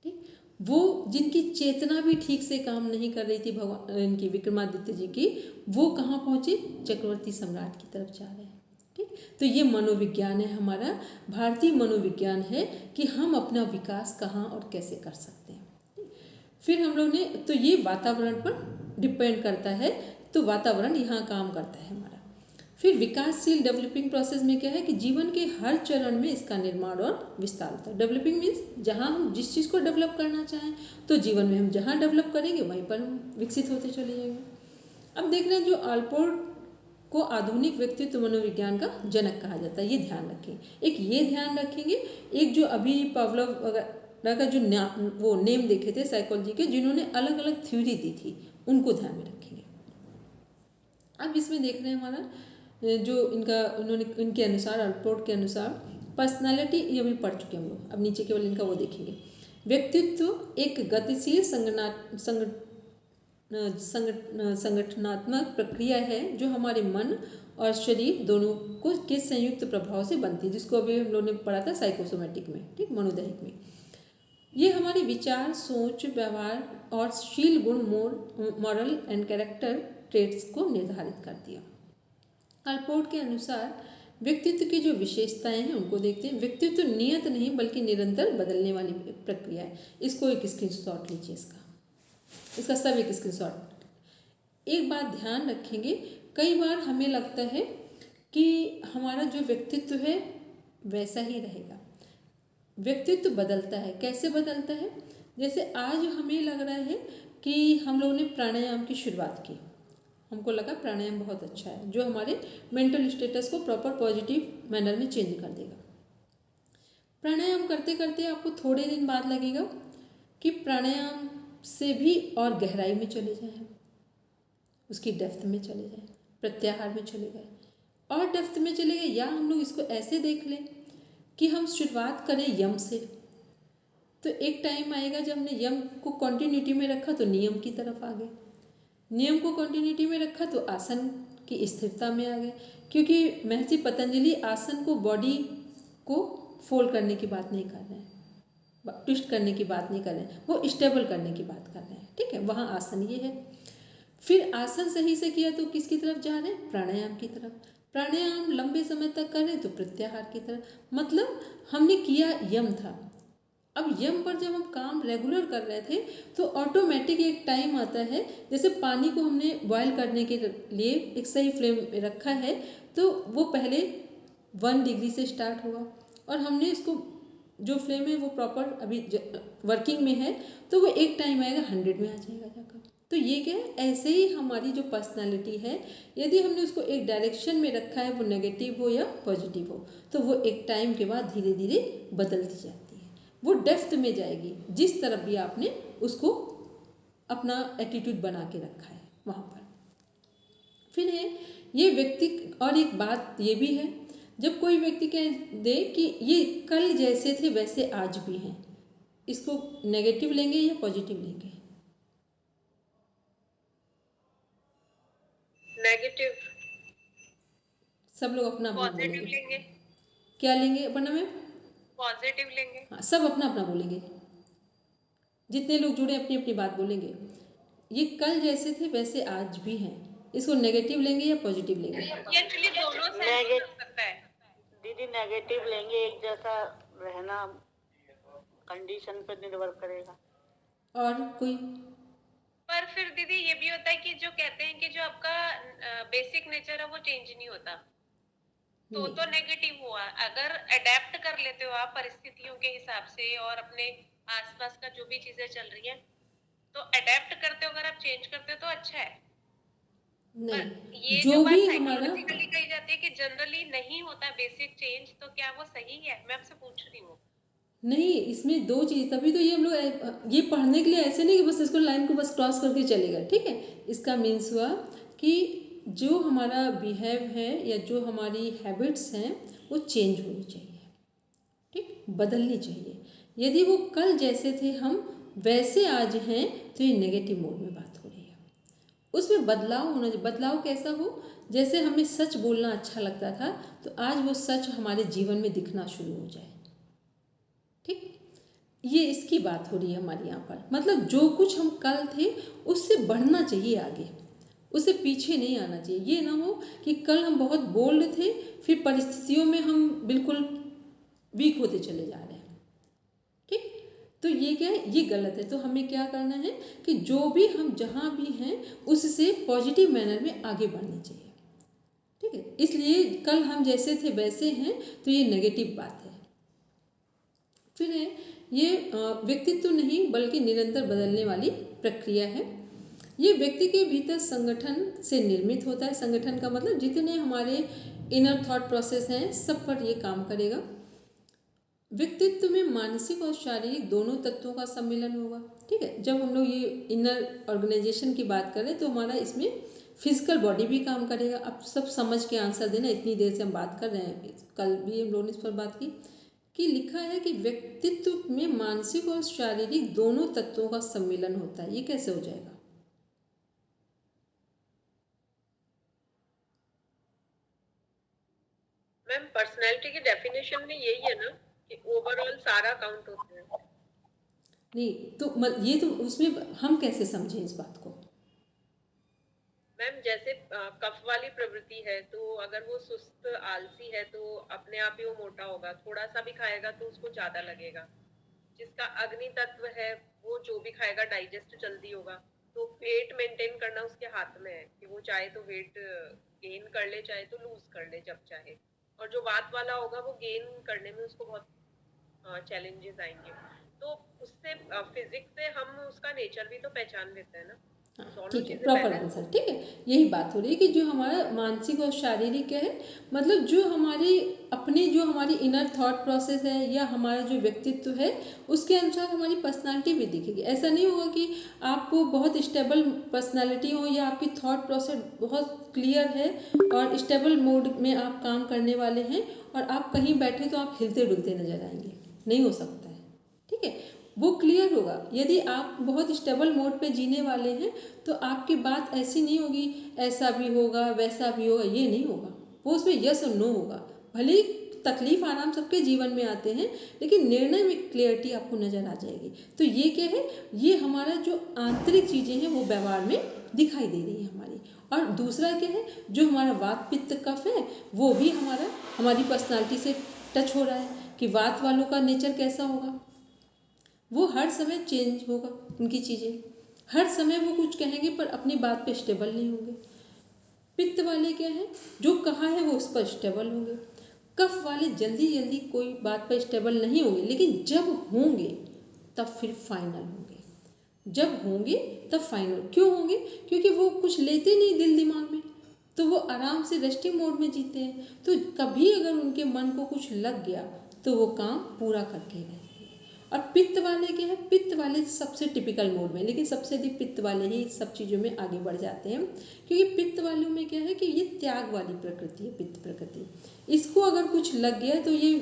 ठीक, वो जिनकी चेतना भी ठीक से काम नहीं कर रही थी भगवान इनकी विक्रमादित्य जी की, वो कहाँ पहुँचे? चक्रवर्ती सम्राट की तरफ जा रहे हैं। ठीक, तो ये मनोविज्ञान है हमारा, भारतीय मनोविज्ञान है कि हम अपना विकास कहाँ और कैसे कर सकते हैं। फिर हम लोग ने, तो ये वातावरण पर डिपेंड करता है, तो वातावरण यहाँ काम करता है हमारा। फिर विकासशील डेवलपिंग प्रोसेस में क्या है कि जीवन के हर चरण में इसका निर्माण और विस्तार होता है। डेवलपिंग मीन्स जहाँ हम जिस चीज़ को डेवलप करना चाहें, तो जीवन में हम जहाँ डेवलप करेंगे वहीं पर हम विकसित होते चले जाएंगे। अब देख रहे हैं जो आल्पोर्ट को आधुनिक व्यक्तित्व मनोविज्ञान का जनक कहा जाता है, ये ध्यान रखें। एक ये ध्यान रखेंगे, एक जो अभी पावलोव वगैरह का जो वो नेम देखे थे साइकोलॉजी के, जिन्होंने अलग अलग थ्योरी दी थी, उनको ध्यान में रखेंगे। अब इसमें देख रहे हैं हमारा जो उन्होंने इनके अनुसार, आल्पोर्ट के अनुसार पर्सनालिटी, ये भी पढ़ चुके हम लोग, अब नीचे केवल इनका वो देखेंगे। व्यक्तित्व एक गतिशील संगठनात्मक प्रक्रिया है जो हमारे मन और शरीर दोनों को के संयुक्त प्रभाव से बनती है, जिसको अभी हम लोगों ने पढ़ा था साइकोसोमेटिक में, ठीक, मनोदैहिक में। ये हमारे विचार, सोच, व्यवहार और शील गुण, मॉरल एंड कैरेक्टर ट्रेट्स को निर्धारित करती है। आल्पोर्ट के अनुसार व्यक्तित्व की जो विशेषताएं हैं उनको देखते हैं। व्यक्तित्व नियत नहीं बल्कि निरंतर बदलने वाली प्रक्रिया है। इसको एक स्क्रीनशॉट लीजिए, इसका सब एक स्क्रीनशॉट। एक बात ध्यान रखेंगे, कई बार हमें लगता है कि हमारा जो व्यक्तित्व है वैसा ही रहेगा। व्यक्तित्व बदलता है। कैसे बदलता है? जैसे आज हमें लग रहा है कि हम लोगों ने प्राणायाम की शुरुआत की, हमको लगा प्राणायाम बहुत अच्छा है, जो हमारे मेंटल स्टेटस को प्रॉपर पॉजिटिव मैनर में चेंज कर देगा। प्राणायाम करते करते आपको थोड़े दिन बाद लगेगा कि प्राणायाम से भी और गहराई में चले जाएं, उसकी डेप्थ में चले जाएं, प्रत्याहार में चले गए और डेप्थ में चले गए। या हम लोग इसको ऐसे देख लें कि हम शुरुआत करें यम से, तो एक टाइम आएगा जब हमने यम को कंटिन्यूटी में रखा तो नियम की तरफ आ गए, नियम को कंटिन्यूटी में रखा तो आसन की स्थिरता में आ गए। क्योंकि महर्षि पतंजलि आसन को, बॉडी को फोल्ड करने की बात नहीं कर रहे हैं, ट्विस्ट करने की बात नहीं कर रहे हैं, वो स्टेबल करने की बात कर रहे हैं। ठीक है, वहाँ आसन ये है। फिर आसन सही से किया तो किसकी तरफ जा रहे हैं? प्राणायाम की तरफ। प्राणायाम लंबे समय तक करें तो प्रत्याहार की तरफ। मतलब हमने किया यम था, अब यम पर जब हम काम रेगुलर कर रहे थे तो ऑटोमेटिक एक टाइम आता है, जैसे पानी को हमने बॉयल करने के लिए एक सही फ्लेम में रखा है तो वो पहले 1 डिग्री से स्टार्ट होगा और हमने इसको जो फ्लेम है वो प्रॉपर अभी वर्किंग में है तो वो एक टाइम आएगा 100 में आ जाएगा जाकर। तो ये क्या है, ऐसे ही हमारी जो पर्सनालिटी है यदि हमने उसको एक डायरेक्शन में रखा है, वो नेगेटिव हो या पॉजिटिव हो, तो वो एक टाइम के बाद धीरे धीरे बदलती जाती है, वो डेप्थ में जाएगी जिस तरफ भी आपने उसको अपना एटीट्यूड बना के रखा है वहाँ पर। फिर है ये व्यक्ति, और एक बात ये भी है, जब कोई व्यक्ति कह दे कि ये कल जैसे थे वैसे आज भी हैं, इसको नेगेटिव लेंगे या पॉजिटिव लेंगे? नेगेटिव। सब लोग अपना अपना पॉजिटिव बोलेंगे। लेंगे। क्या लेंगे अपना मैम? पॉजिटिव लेंगे। हाँ, सब अपना अपना बोलेंगे, जितने लोग जुड़े अपनी अपनी बात बोलेंगे। ये कल जैसे थे वैसे आज भी हैं, इसको नेगेटिव लेंगे या पॉजिटिव लेंगे? ये एक्चुअली दोनों सेंस हो सकता है दीदी, नेगेटिव लेंगे, एक जैसा रहना कंडीशन पर निर्भर करेगा। और कोई? पर फिर दीदी ये भी होता है कि जो कहते हैं कि जो आपका बेसिक नेचर है वो चेंज नहीं होता, तो नेगेटिव हुआ। अगर अडेप्ट कर लेते हो आप परिस्थितियों के हिसाब से और अपने आसपास का जो भी चीजें चल रही हैं, तो अडेप्ट करते हो, अगर आप चेंज करते हो तो अच्छा है। नहीं, ये जो जो बात भी हमारा साइकोलॉजिकली कही जाती है कि जनरली नहीं होता बेसिक चेंज, तो क्या वो सही है? मैं आपसे पूछ रही हूँ। नहीं, इसमें दो चीज़, तभी तो ये हम लोग ये पढ़ने के लिए ऐसे नहीं कि बस इसको लाइन को बस क्रॉस करके चलेगा, ठीक है। इसका मीन्स हुआ कि जो हमारा बिहेव है या जो हमारी हैबिट्स हैं वो चेंज होनी चाहिए, ठीक, बदलनी चाहिए। यदि वो कल जैसे थे हम वैसे आज हैं तो ये नेगेटिव मोड में बात हो रही है। उसमें बदलाव होना चाहिए। बदलाव कैसा हो, जैसे हमें सच बोलना अच्छा लगता था तो आज वो सच हमारे जीवन में दिखना शुरू हो जाए, ठीक। ये इसकी बात हो रही है हमारे यहाँ पर, मतलब जो कुछ हम कल थे उससे बढ़ना चाहिए आगे, उससे पीछे नहीं आना चाहिए। ये ना हो कि कल हम बहुत बोल्ड थे फिर परिस्थितियों में हम बिल्कुल वीक होते चले जा रहे हैं, ठीक। तो ये क्या है, ये गलत है। तो हमें क्या करना है कि जो भी हम जहाँ भी हैं उससे पॉजिटिव मैनर में आगे बढ़नी चाहिए, ठीक है। इसलिए कल हम जैसे थे वैसे हैं तो ये नेगेटिव बात है। फिर है ये व्यक्तित्व नहीं बल्कि निरंतर बदलने वाली प्रक्रिया है। ये व्यक्ति के भीतर संगठन से निर्मित होता है। संगठन का मतलब जितने हमारे इनर थॉट प्रोसेस हैं सब पर ये काम करेगा। व्यक्तित्व में मानसिक और शारीरिक दोनों तत्वों का सम्मिलन होगा, ठीक है। जब हम लोग ये इनर ऑर्गेनाइजेशन की बात करें तो हमारा इसमें फिजिकल बॉडी भी काम करेगा। अब सब समझ के आंसर देना, इतनी देर से हम बात कर रहे हैं, कल भी हम लोगों ने इस पर बात की कि लिखा है कि व्यक्तित्व में मानसिक और शारीरिक दोनों तत्वों का सम्मिलन होता है। ये कैसे हो जाएगा? मैम पर्सनैलिटी की डेफिनेशन में यही है ना कि ओवरऑल सारा काउंट होता है। नहीं तो ये तो उसमें हम कैसे समझें इस बात को? मैम जैसे कफ वाली प्रवृत्ति है, तो अगर वो सुस्त आलसी है तो अपने आप ही वो मोटा होगा, थोड़ा सा भी खाएगा तो उसको ज्यादा लगेगा। जिसका अग्नि तत्व है वो जो भी खाएगा डाइजेस्ट जल्दी होगा। तो वेट मेंटेन करना उसके हाथ में है कि वो चाहे तो वेट गेन कर ले, चाहे तो लूज कर ले जब चाहे। और जो वात वाला होगा वो गेन करने में उसको बहुत चैलेंजेस आएंगे। तो उससे फिजिक्स से हम उसका नेचर भी तो पहचान लेते हैं ना। ठीक है, प्रॉपर आंसर, ठीक है। यही बात हो रही है कि जो हमारा मानसिक और शारीरिक क्या है, मतलब जो हमारी अपनी जो हमारी इनर थॉट प्रोसेस है या हमारा जो व्यक्तित्व है उसके अनुसार हमारी पर्सनालिटी भी दिखेगी। ऐसा नहीं होगा कि आपको बहुत स्टेबल पर्सनालिटी हो या आपकी थॉट प्रोसेस बहुत क्लियर है और स्टेबल मोड में आप काम करने वाले हैं और आप कहीं बैठे तो आप हिलते डुलते नजर आएंगे, नहीं हो सकता है, ठीक है। वो क्लियर होगा। यदि आप बहुत स्टेबल मोड पे जीने वाले हैं तो आपकी बात ऐसी नहीं होगी ऐसा भी होगा वैसा भी होगा, ये नहीं होगा। वो उसमें यस और नो होगा। भले ही तकलीफ आराम सबके जीवन में आते हैं लेकिन निर्णय में क्लियरिटी आपको नज़र आ जाएगी। तो ये क्या है, ये हमारा जो आंतरिक चीज़ें हैं वो व्यवहार में दिखाई दे रही है हमारी। और दूसरा क्या है, जो हमारा वात पित्त कफ है वो भी हमारी पर्सनालिटी से टच हो रहा है कि वात वालों का नेचर कैसा होगा, वो हर समय चेंज होगा, उनकी चीज़ें हर समय वो कुछ कहेंगे पर अपनी बात पे स्टेबल नहीं होंगे। पित्त वाले क्या है, जो कहा है वो उस पर स्टेबल होंगे। कफ वाले जल्दी जल्दी कोई बात पर स्टेबल नहीं होंगे, लेकिन जब होंगे तब फिर फाइनल होंगे। जब होंगे तब फाइनल क्यों होंगे, क्योंकि वो कुछ लेते नहीं दिल दिमाग में, तो वो आराम से रेस्टिंग मोड में जीते हैं। तो कभी अगर उनके मन को कुछ लग गया तो वो काम पूरा करके रहेंगे। और पित्त वाले क्या है, पित्त वाले सबसे टिपिकल मोड में, लेकिन सबसे अधिक पित्त वाले ही सब चीज़ों में आगे बढ़ जाते हैं, क्योंकि पित्त वालों में क्या है कि ये त्याग वाली प्रकृति है, पित्त प्रकृति। इसको अगर कुछ लग गया तो ये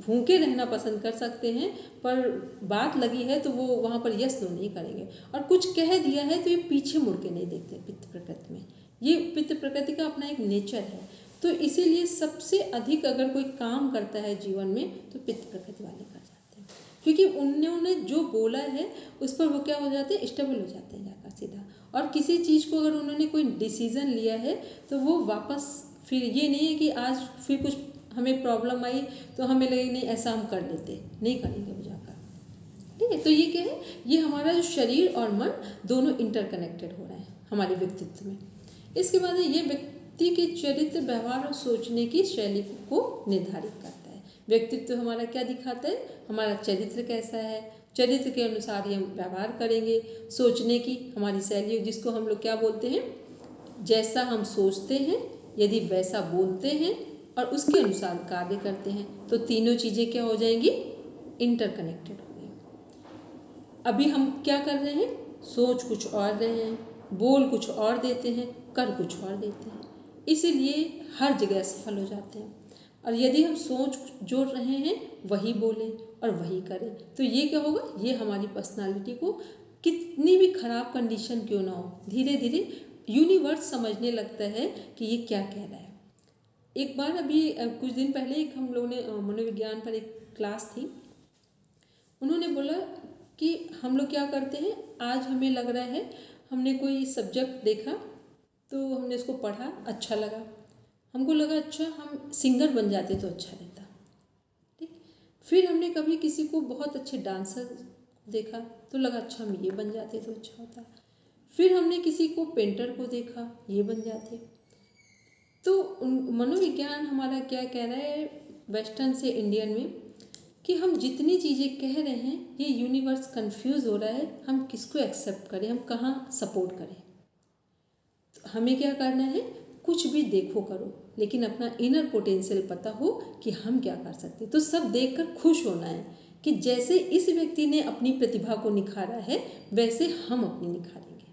भूखे रहना पसंद कर सकते हैं, पर बात लगी है तो वो वहाँ पर यस नो नहीं करेंगे। और कुछ कह दिया है तो ये पीछे मुड़ के नहीं देखते पित्त प्रकृति में। ये पित्त प्रकृति का अपना एक नेचर है। तो इसीलिए सबसे अधिक अगर कोई काम करता है जीवन में तो पित्त प्रकृति वाले कर जाते हैं, क्योंकि उन्होंने जो बोला है उस पर वो क्या हो जाते हैं, स्टेबल हो जाते हैं जाकर सीधा। और किसी चीज़ को अगर उन्होंने कोई डिसीज़न लिया है तो वो वापस फिर ये नहीं है कि आज फिर कुछ हमें प्रॉब्लम आई तो हमें लगे नहीं ऐसा हम कर लेते, नहीं करेंगे वो जाकर। ठीक है, तो ये क्या है, ये हमारा जो शरीर और मन दोनों इंटरकनेक्टेड हो रहे हैं हमारे व्यक्तित्व में। इसके बाद ये व्यक्ति के चरित्र, व्यवहार और सोचने की शैली को निर्धारित करता है। व्यक्तित्व हमारा क्या दिखाता है, हमारा चरित्र कैसा है, चरित्र के अनुसार ही हम व्यवहार करेंगे। सोचने की हमारी शैली, जिसको हम लोग क्या बोलते हैं, जैसा हम सोचते हैं यदि वैसा बोलते हैं और उसके अनुसार कार्य करते हैं तो तीनों चीज़ें क्या हो जाएंगी, इंटरकनेक्टेड होंगी। अभी हम क्या कर रहे हैं, सोच कुछ और रहे हैं, बोल कुछ और देते हैं, कर कुछ और देते हैं, इसीलिए हर जगह असफल हो जाते हैं। और यदि हम सोच जोड़ रहे हैं वही बोलें और वही करें तो ये क्या होगा, ये हमारी पर्सनालिटी को कितनी भी खराब कंडीशन क्यों ना हो, धीरे धीरे यूनिवर्स समझने लगता है कि ये क्या कह रहा है। एक बार अभी कुछ दिन पहले एक हम लोगों ने मनोविज्ञान पर एक क्लास थी, उन्होंने बोला कि हम लोग क्या करते हैं, आज हमें लग रहा है हमने कोई सब्जेक्ट देखा तो हमने उसको पढ़ा, अच्छा लगा, हमको लगा अच्छा हम सिंगर बन जाते तो अच्छा रहता। ठीक, फिर हमने कभी किसी को बहुत अच्छे डांसर देखा तो लगा अच्छा हम ये बन जाते तो अच्छा होता। फिर हमने किसी को पेंटर को देखा, ये बन जाते। तो मनोविज्ञान हमारा क्या कह रहा है, वेस्टर्न से इंडियन में, कि हम जितनी चीज़ें कह रहे हैं ये यूनिवर्स कंफ्यूज हो रहा है, हम किसको एक्सेप्ट करें, हम कहाँ सपोर्ट करें। तो हमें क्या करना है, कुछ भी देखो करो लेकिन अपना इनर पोटेंशियल पता हो कि हम क्या कर सकते। तो सब देखकर खुश होना है कि जैसे इस व्यक्ति ने अपनी प्रतिभा को निखारा है वैसे हम अपनी निखारेंगे,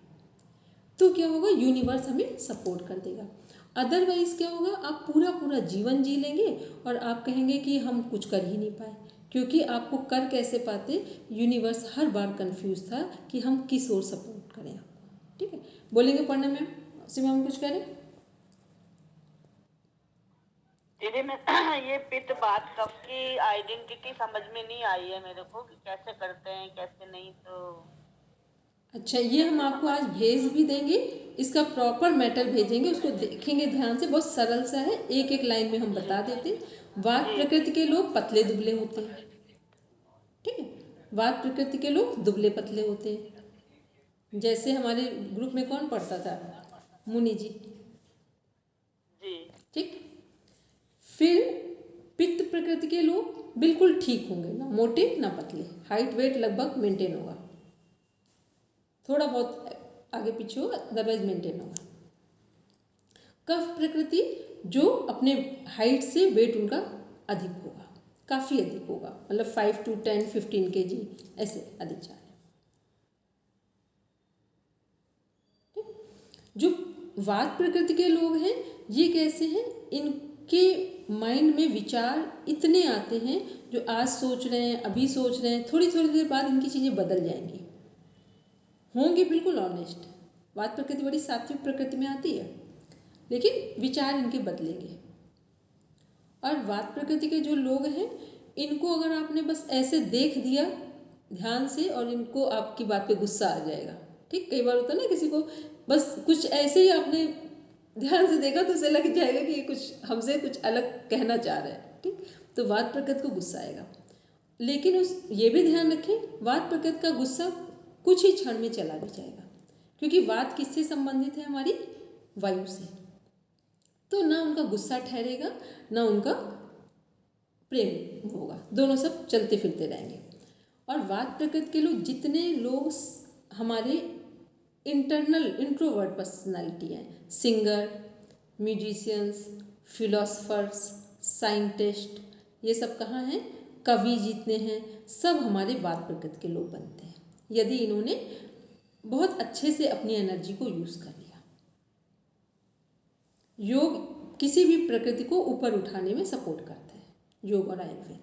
तो क्या होगा, यूनिवर्स हमें सपोर्ट कर देगा। अदरवाइज क्या होगा, आप पूरा पूरा जीवन जी लेंगे और आप कहेंगे कि हम कुछ कर ही नहीं पाए, क्योंकि आपको कर कैसे पाते, यूनिवर्स हर बार कंफ्यूज था कि हम किस ओर सपोर्ट करें आपको। ठीक है, बोलेंगे पढ़ना मैम, सिवा हम कुछ करें। दीदी मैं ये पित्त बात कफ की आइडेंटिटी समझ में नहीं आई है मेरे को कि कैसे करते हैं कैसे नहीं। तो अच्छा, ये हम आपको आज भेज भी देंगे, इसका प्रॉपर मैटर भेजेंगे, उसको देखेंगे ध्यान से, बहुत सरल सा है, एक एक लाइन में हम बता देते। वात प्रकृति के लोग पतले दुबले होते हैं। ठीक है, वात प्रकृति के लोग दुबले पतले होते हैं। जैसे हमारे ग्रुप में कौन पढ़ता था, मुनि जी। ठीक, फिर पित्त प्रकृति के लोग बिल्कुल ठीक होंगे, ना मोटे ना पतले, हाइट वेट लगभग मेंटेन होगा, थोड़ा बहुत आगे पीछे होगा अदरवाइज मेंटेन होगा। कफ प्रकृति जो अपने हाइट से वेट उनका अधिक होगा, काफ़ी अधिक होगा, मतलब 5 to 10 15 kg ऐसे अधिक जा रहे। जो वात प्रकृति के लोग हैं ये कैसे हैं, इनके माइंड में विचार इतने आते हैं जो आज सोच रहे हैं, अभी सोच रहे हैं, थोड़ी थोड़ी देर बाद इनकी चीज़ें बदल जाएंगी, होंगे बिल्कुल ऑनेस्ट। वात प्रकृति बड़ी सात्विक प्रकृति में आती है लेकिन विचार इनके बदलेंगे। और वात प्रकृति के जो लोग हैं इनको अगर आपने बस ऐसे देख दिया ध्यान से और इनको आपकी बात पे गुस्सा आ जाएगा। ठीक, कई बार होता है ना, किसी को बस कुछ ऐसे ही आपने ध्यान से देखा तो उसे लग जाएगा कि ये कुछ हमसे कुछ अलग कहना चाह रहा है। ठीक, तो वात प्रकृति को गुस्सा आएगा। लेकिन ये भी ध्यान रखें, वात प्रकृति का गुस्सा कुछ ही क्षण में चला भी जाएगा, क्योंकि वात किससे संबंधित है? हमारी वायु से। तो ना उनका गुस्सा ठहरेगा, ना उनका प्रेम होगा, दोनों सब चलते फिरते रहेंगे। और वात प्रकृति के लोग, जितने लोग हमारे इंटरनल इंट्रोवर्ट पर्सनालिटी हैं, सिंगर, म्यूजिशियंस, फिलोसफर्स, साइंटिस्ट, ये सब कहाँ हैं? कवि जितने हैं, सब हमारे वात प्रकृति के लोग बनते हैं, यदि इन्होंने बहुत अच्छे से अपनी एनर्जी को यूज कर लिया। योग किसी भी प्रकृति को ऊपर उठाने में सपोर्ट करता है, योग और आयुर्वेद।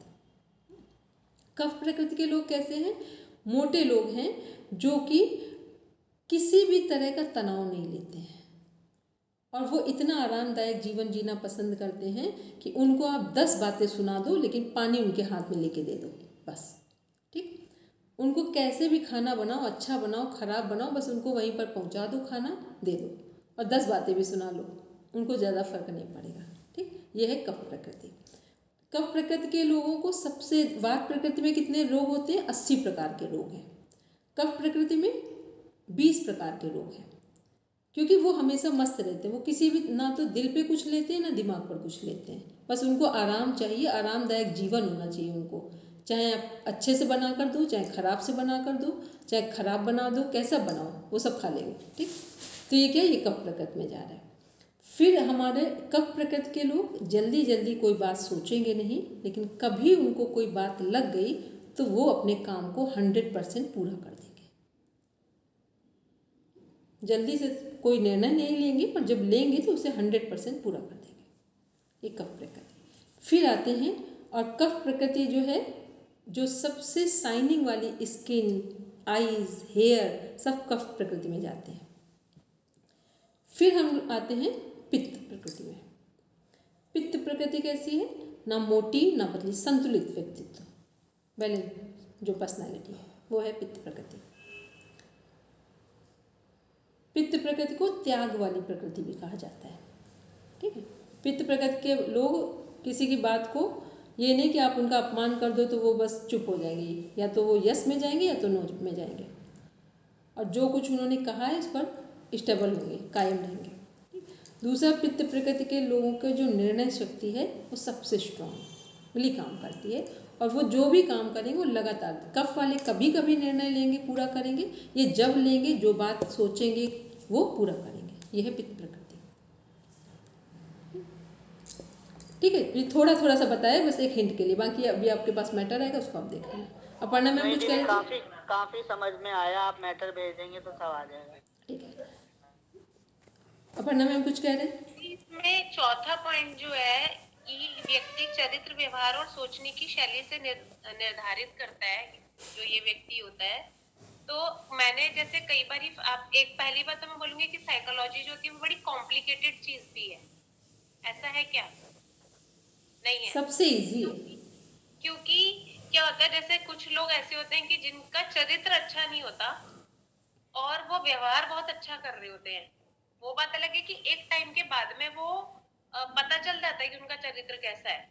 कफ प्रकृति के लोग कैसे हैं? मोटे लोग हैं, जो कि किसी भी तरह का तनाव नहीं लेते हैं, और वो इतना आरामदायक जीवन जीना पसंद करते हैं कि उनको आप 10 बातें सुना दो, लेकिन पानी उनके हाथ में लेके दे दो बस। ठीक, उनको कैसे भी खाना बनाओ, अच्छा बनाओ, खराब बनाओ, बस उनको वहीं पर पहुंचा दो, खाना दे दो, और 10 बातें भी सुना लो, उनको ज़्यादा फर्क नहीं पड़ेगा। ठीक, ये है कफ प्रकृति। कफ प्रकृति के लोगों को सबसे, वात प्रकृति में कितने रोग होते हैं? 80 प्रकार के रोग हैं। कफ प्रकृति में 20 प्रकार के रोग हैं, क्योंकि वो हमेशा मस्त रहते हैं। वो किसी भी, ना तो दिल पे कुछ लेते हैं, ना दिमाग पर कुछ लेते हैं, बस उनको आराम चाहिए, आरामदायक जीवन होना चाहिए उनको। चाहे आप अच्छे से बना कर दो, चाहे खराब से बना कर दो, चाहे खराब बना दो, कैसा बनाओ, वो सब खा लेंगे। ठीक, तो ये क्या, ये कफ प्रकृति में जा रहा है। फिर हमारे कफ प्रकृति के लोग जल्दी जल्दी कोई बात सोचेंगे नहीं, लेकिन कभी उनको कोई बात लग गई तो वो अपने काम को 100% पूरा कर देंगे। जल्दी से कोई निर्णय नहीं लेंगे, पर जब लेंगे तो उसे 100% पूरा कर देंगे। ये कफ प्रकृति। फिर आते हैं, और कफ प्रकृति जो है, जो सबसे शाइनिंग वाली स्किन, आईज, हेयर, सब कफ प्रकृति में जाते हैं। फिर हम आते हैं पित्त प्रकृति में। पित्त प्रकृति कैसी है? ना मोटी ना पतली, संतुलित व्यक्तित्व, बैलेंस जो पर्सनालिटी है, वो है पित्त प्रकृति। पित्त प्रकृति को त्याग वाली प्रकृति भी कहा जाता है। ठीक है, पित्त प्रकृति के लोग किसी की बात को, ये नहीं कि आप उनका अपमान कर दो तो वो बस चुप हो जाएंगे, या तो वो यस में जाएंगे या तो नो में जाएंगे, और जो कुछ उन्होंने कहा है इस पर स्टेबल होंगे, कायम रहेंगे। दूसरा, पित्त प्रकृति के लोगों के जो निर्णय शक्ति है वो सबसे स्ट्रांगली काम करती है, और वो जो भी काम करेंगे वो लगातार। कफ वाले कभी कभी निर्णय लेंगे, पूरा करेंगे, ये जब लेंगे, जो बात सोचेंगे वो पूरा करेंगे। ये है पित्त प्रकृति। ठीक है, ये थोड़ा थोड़ा सा बताया, बस एक हिंट के लिए, बाकी अभी आपके पास मैटर आएगा, उसको आप देख लेना। अपर्णा मैम कुछ कह रहे थे? काफी समझ में आया, आप मैटर भेज देंगे तो सब आ जाएगा। ठीक है, अपर्णा मैम कुछ कह रहे हैं? इसमें चौथा पॉइंट जो है कि व्यक्ति चरित्र, व्यवहार और सोचने की शैली से निर्धारित करता है जो ये व्यक्ति होता है। तो मैंने जैसे कई बार, आप एक पहली बात तो मैं बोलूंगी कि साइकोलॉजी जो होती है वो बड़ी कॉम्प्लिकेटेड चीज भी है, ऐसा है क्या? नहीं है, सबसे इजी है। क्योंकि क्या होता है, जैसे कुछ लोग ऐसे होते हैं कि जिनका चरित्र अच्छा नहीं होता और वो व्यवहार बहुत अच्छा कर रहे होते हैं। वो बात अलग है कि एक टाइम के बाद में वो पता चल जाता है कि उनका चरित्र कैसा है।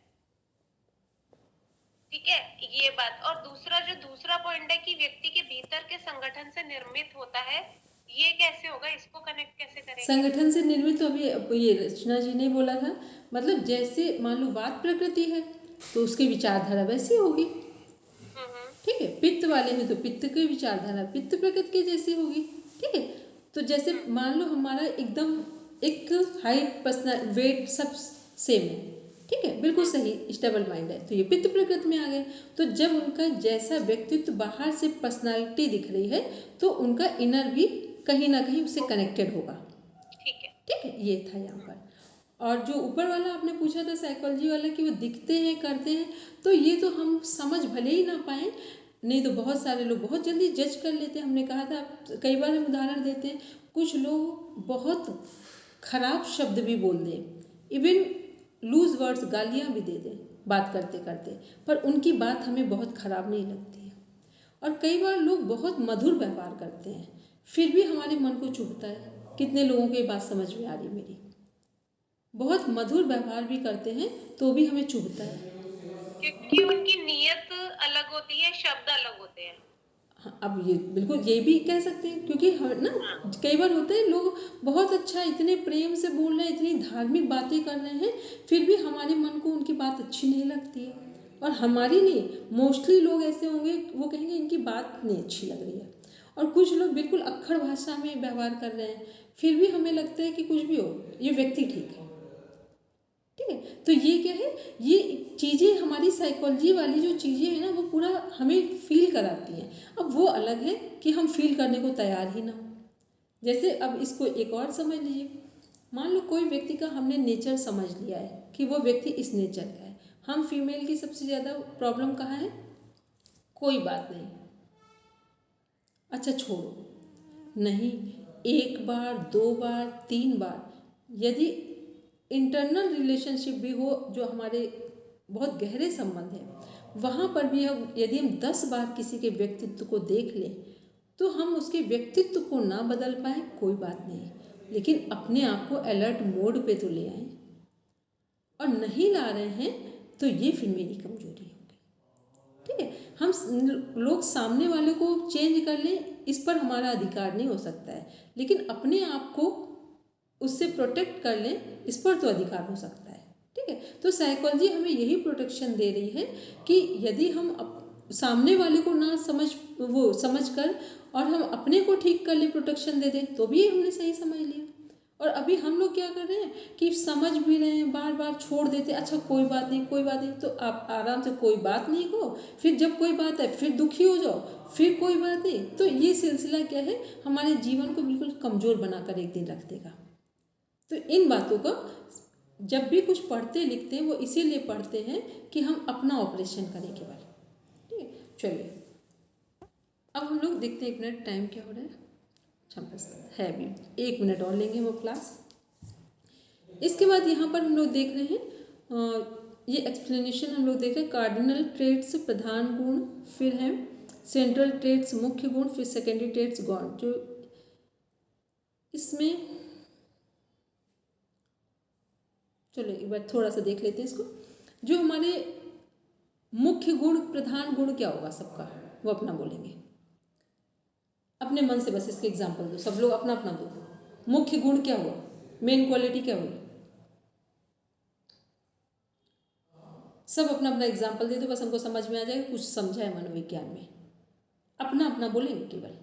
ठीक है, ये बात। और दूसरा पॉइंट है कि व्यक्ति के भीतर के संगठन से निर्मित होता है, ये कैसे होगा, इसको कनेक्ट कैसे करेंगे? संगठन से निर्मित, तो अभी ये रचना जी ने बोला था, मतलब जैसे मान लो वात प्रकृति है तो उसकी विचारधारा वैसी होगी। ठीक है, पित्त वाले हैं तो पित्त की विचारधारा पित्त प्रकृति की जैसी होगी। ठीक है, तो जैसे मान लो हमारा एकदम एक हाइट, पर्सनल, वेट सब सेम है, ठीक है, बिल्कुल सही, स्टेबल माइंड है, तो ये पित्त प्रकृति में आ गए। तो जब उनका जैसा व्यक्तित्व बाहर से पर्सनालिटी दिख रही है तो उनका इनर भी कहीं ना कहीं उससे कनेक्टेड होगा। ठीक है, ये था यहाँ पर। और जो ऊपर वाला आपने पूछा था साइकोलॉजी वाला कि वो दिखते हैं, करते हैं, तो ये तो हम समझ भले ही ना पाए, नहीं तो बहुत सारे लोग बहुत जल्दी जज कर लेते हैं। हमने कहा था, कई बार हम उदाहरण देते हैं, कुछ लोग बहुत खराब शब्द भी बोल दें, इवन लूज वर्ड्स, गालियाँ भी दे दें बात करते करते, पर उनकी बात हमें बहुत खराब नहीं लगती है। और कई बार लोग बहुत मधुर व्यवहार करते हैं, फिर भी हमारे मन को चुभता है। कितने लोगों को ये बात समझ में आ रही मेरी? बहुत मधुर व्यवहार भी करते हैं तो भी हमें चुभता है। क्योंकि उनकी नीयत अलग होती है, शब्द अलग होते हैं। हाँ, अब ये बिल्कुल ये भी कह सकते हैं, क्योंकि ना हाँ। कई बार होते हैं लोग बहुत अच्छा इतने प्रेम से बोल रहे हैं, इतनी धार्मिक बातें कर रहे हैं, फिर भी हमारे मन को उनकी बात अच्छी नहीं लगती है। और हमारी नहीं, मोस्टली लोग ऐसे होंगे वो कहेंगे इनकी बात नहीं अच्छी लग रही है। और कुछ लोग बिल्कुल अक्खड़ भाषा में व्यवहार कर रहे हैं, फिर भी हमें लगता है कि कुछ भी हो ये व्यक्ति ठीक है। ठीक है, तो ये क्या है, ये चीज़ें हमारी साइकोलॉजी वाली जो चीज़ें हैं ना वो पूरा हमें फील कराती हैं। अब वो अलग है कि हम फील करने को तैयार ही ना हो। जैसे अब इसको एक और समझ लीजिए, मान लो कोई व्यक्ति का हमने नेचर समझ लिया है कि वो व्यक्ति इस नेचर का है। हम फीमेल की सबसे ज़्यादा प्रॉब्लम कहाँ है, कोई बात नहीं, अच्छा छोड़ो, नहीं, एक बार, दो बार, तीन बार, यदि इंटरनल रिलेशनशिप भी हो जो हमारे बहुत गहरे संबंध हैं, वहाँ पर भी हम यदि हम 10 बार किसी के व्यक्तित्व को देख लें तो हम उसके व्यक्तित्व को ना बदल पाए कोई बात नहीं, लेकिन अपने आप को अलर्ट मोड पे तो ले आए। और नहीं ला रहे हैं तो ये फिर मेरी कमजोरी होगी। ठीक है, हम लोग सामने वाले को चेंज कर लें इस पर हमारा अधिकार नहीं हो सकता है, लेकिन अपने आप को उससे प्रोटेक्ट कर लें इस पर तो अधिकार हो सकता है। ठीक है, तो साइकोलॉजी हमें यही प्रोटेक्शन दे रही है कि यदि हम सामने वाले को ना समझ कर और हम अपने को ठीक कर ले, प्रोटेक्शन दे दें, तो भी हमने सही समझ लिया। और अभी हम लोग क्या कर रहे हैं कि समझ भी रहे हैं, बार बार छोड़ देते, अच्छा कोई बात नहीं कोई बात नहीं, तो आप आराम से कोई बात नहीं को, फिर जब कोई बात है फिर दुखी हो जाओ, फिर कोई बात नहीं, तो ये सिलसिला क्या है, हमारे जीवन को बिल्कुल कमज़ोर बनाकर एक दिन रख देगा। तो इन बातों का जब भी कुछ पढ़ते लिखते हैं वो इसीलिए पढ़ते हैं कि हम अपना ऑपरेशन करें केवल। ठीक है, चलिए अब हम लोग देखते हैं, एक मिनट टाइम क्या हो रहा है, अच्छा बस है भी 1 मिनट और लेंगे वो क्लास। इसके बाद यहाँ पर हम लोग देख रहे हैं ये एक्सप्लेनेशन हम लोग देख रहे हैं, कार्डिनल ट्रेट्स प्रधान गुण, फिर है सेंट्रल ट्रेट्स मुख्य गुण, फिर सेकेंडरी ट्रेट्स गौण। जो इसमें चलो एक बार थोड़ा सा देख लेते हैं इसको। जो हमारे मुख्य गुण प्रधान गुण क्या होगा सबका, वो अपना बोलेंगे, अपने मन से बस इसके एग्जाम्पल दो, सब लोग अपना अपना दो। मुख्य गुण क्या हुआ, मेन क्वालिटी क्या हुई, सब अपना अपना एग्जाम्पल दे दो, बस हमको समझ में आ जाएगा, कुछ समझा है मनोविज्ञान में। अपना अपना बोलेंगे केवल,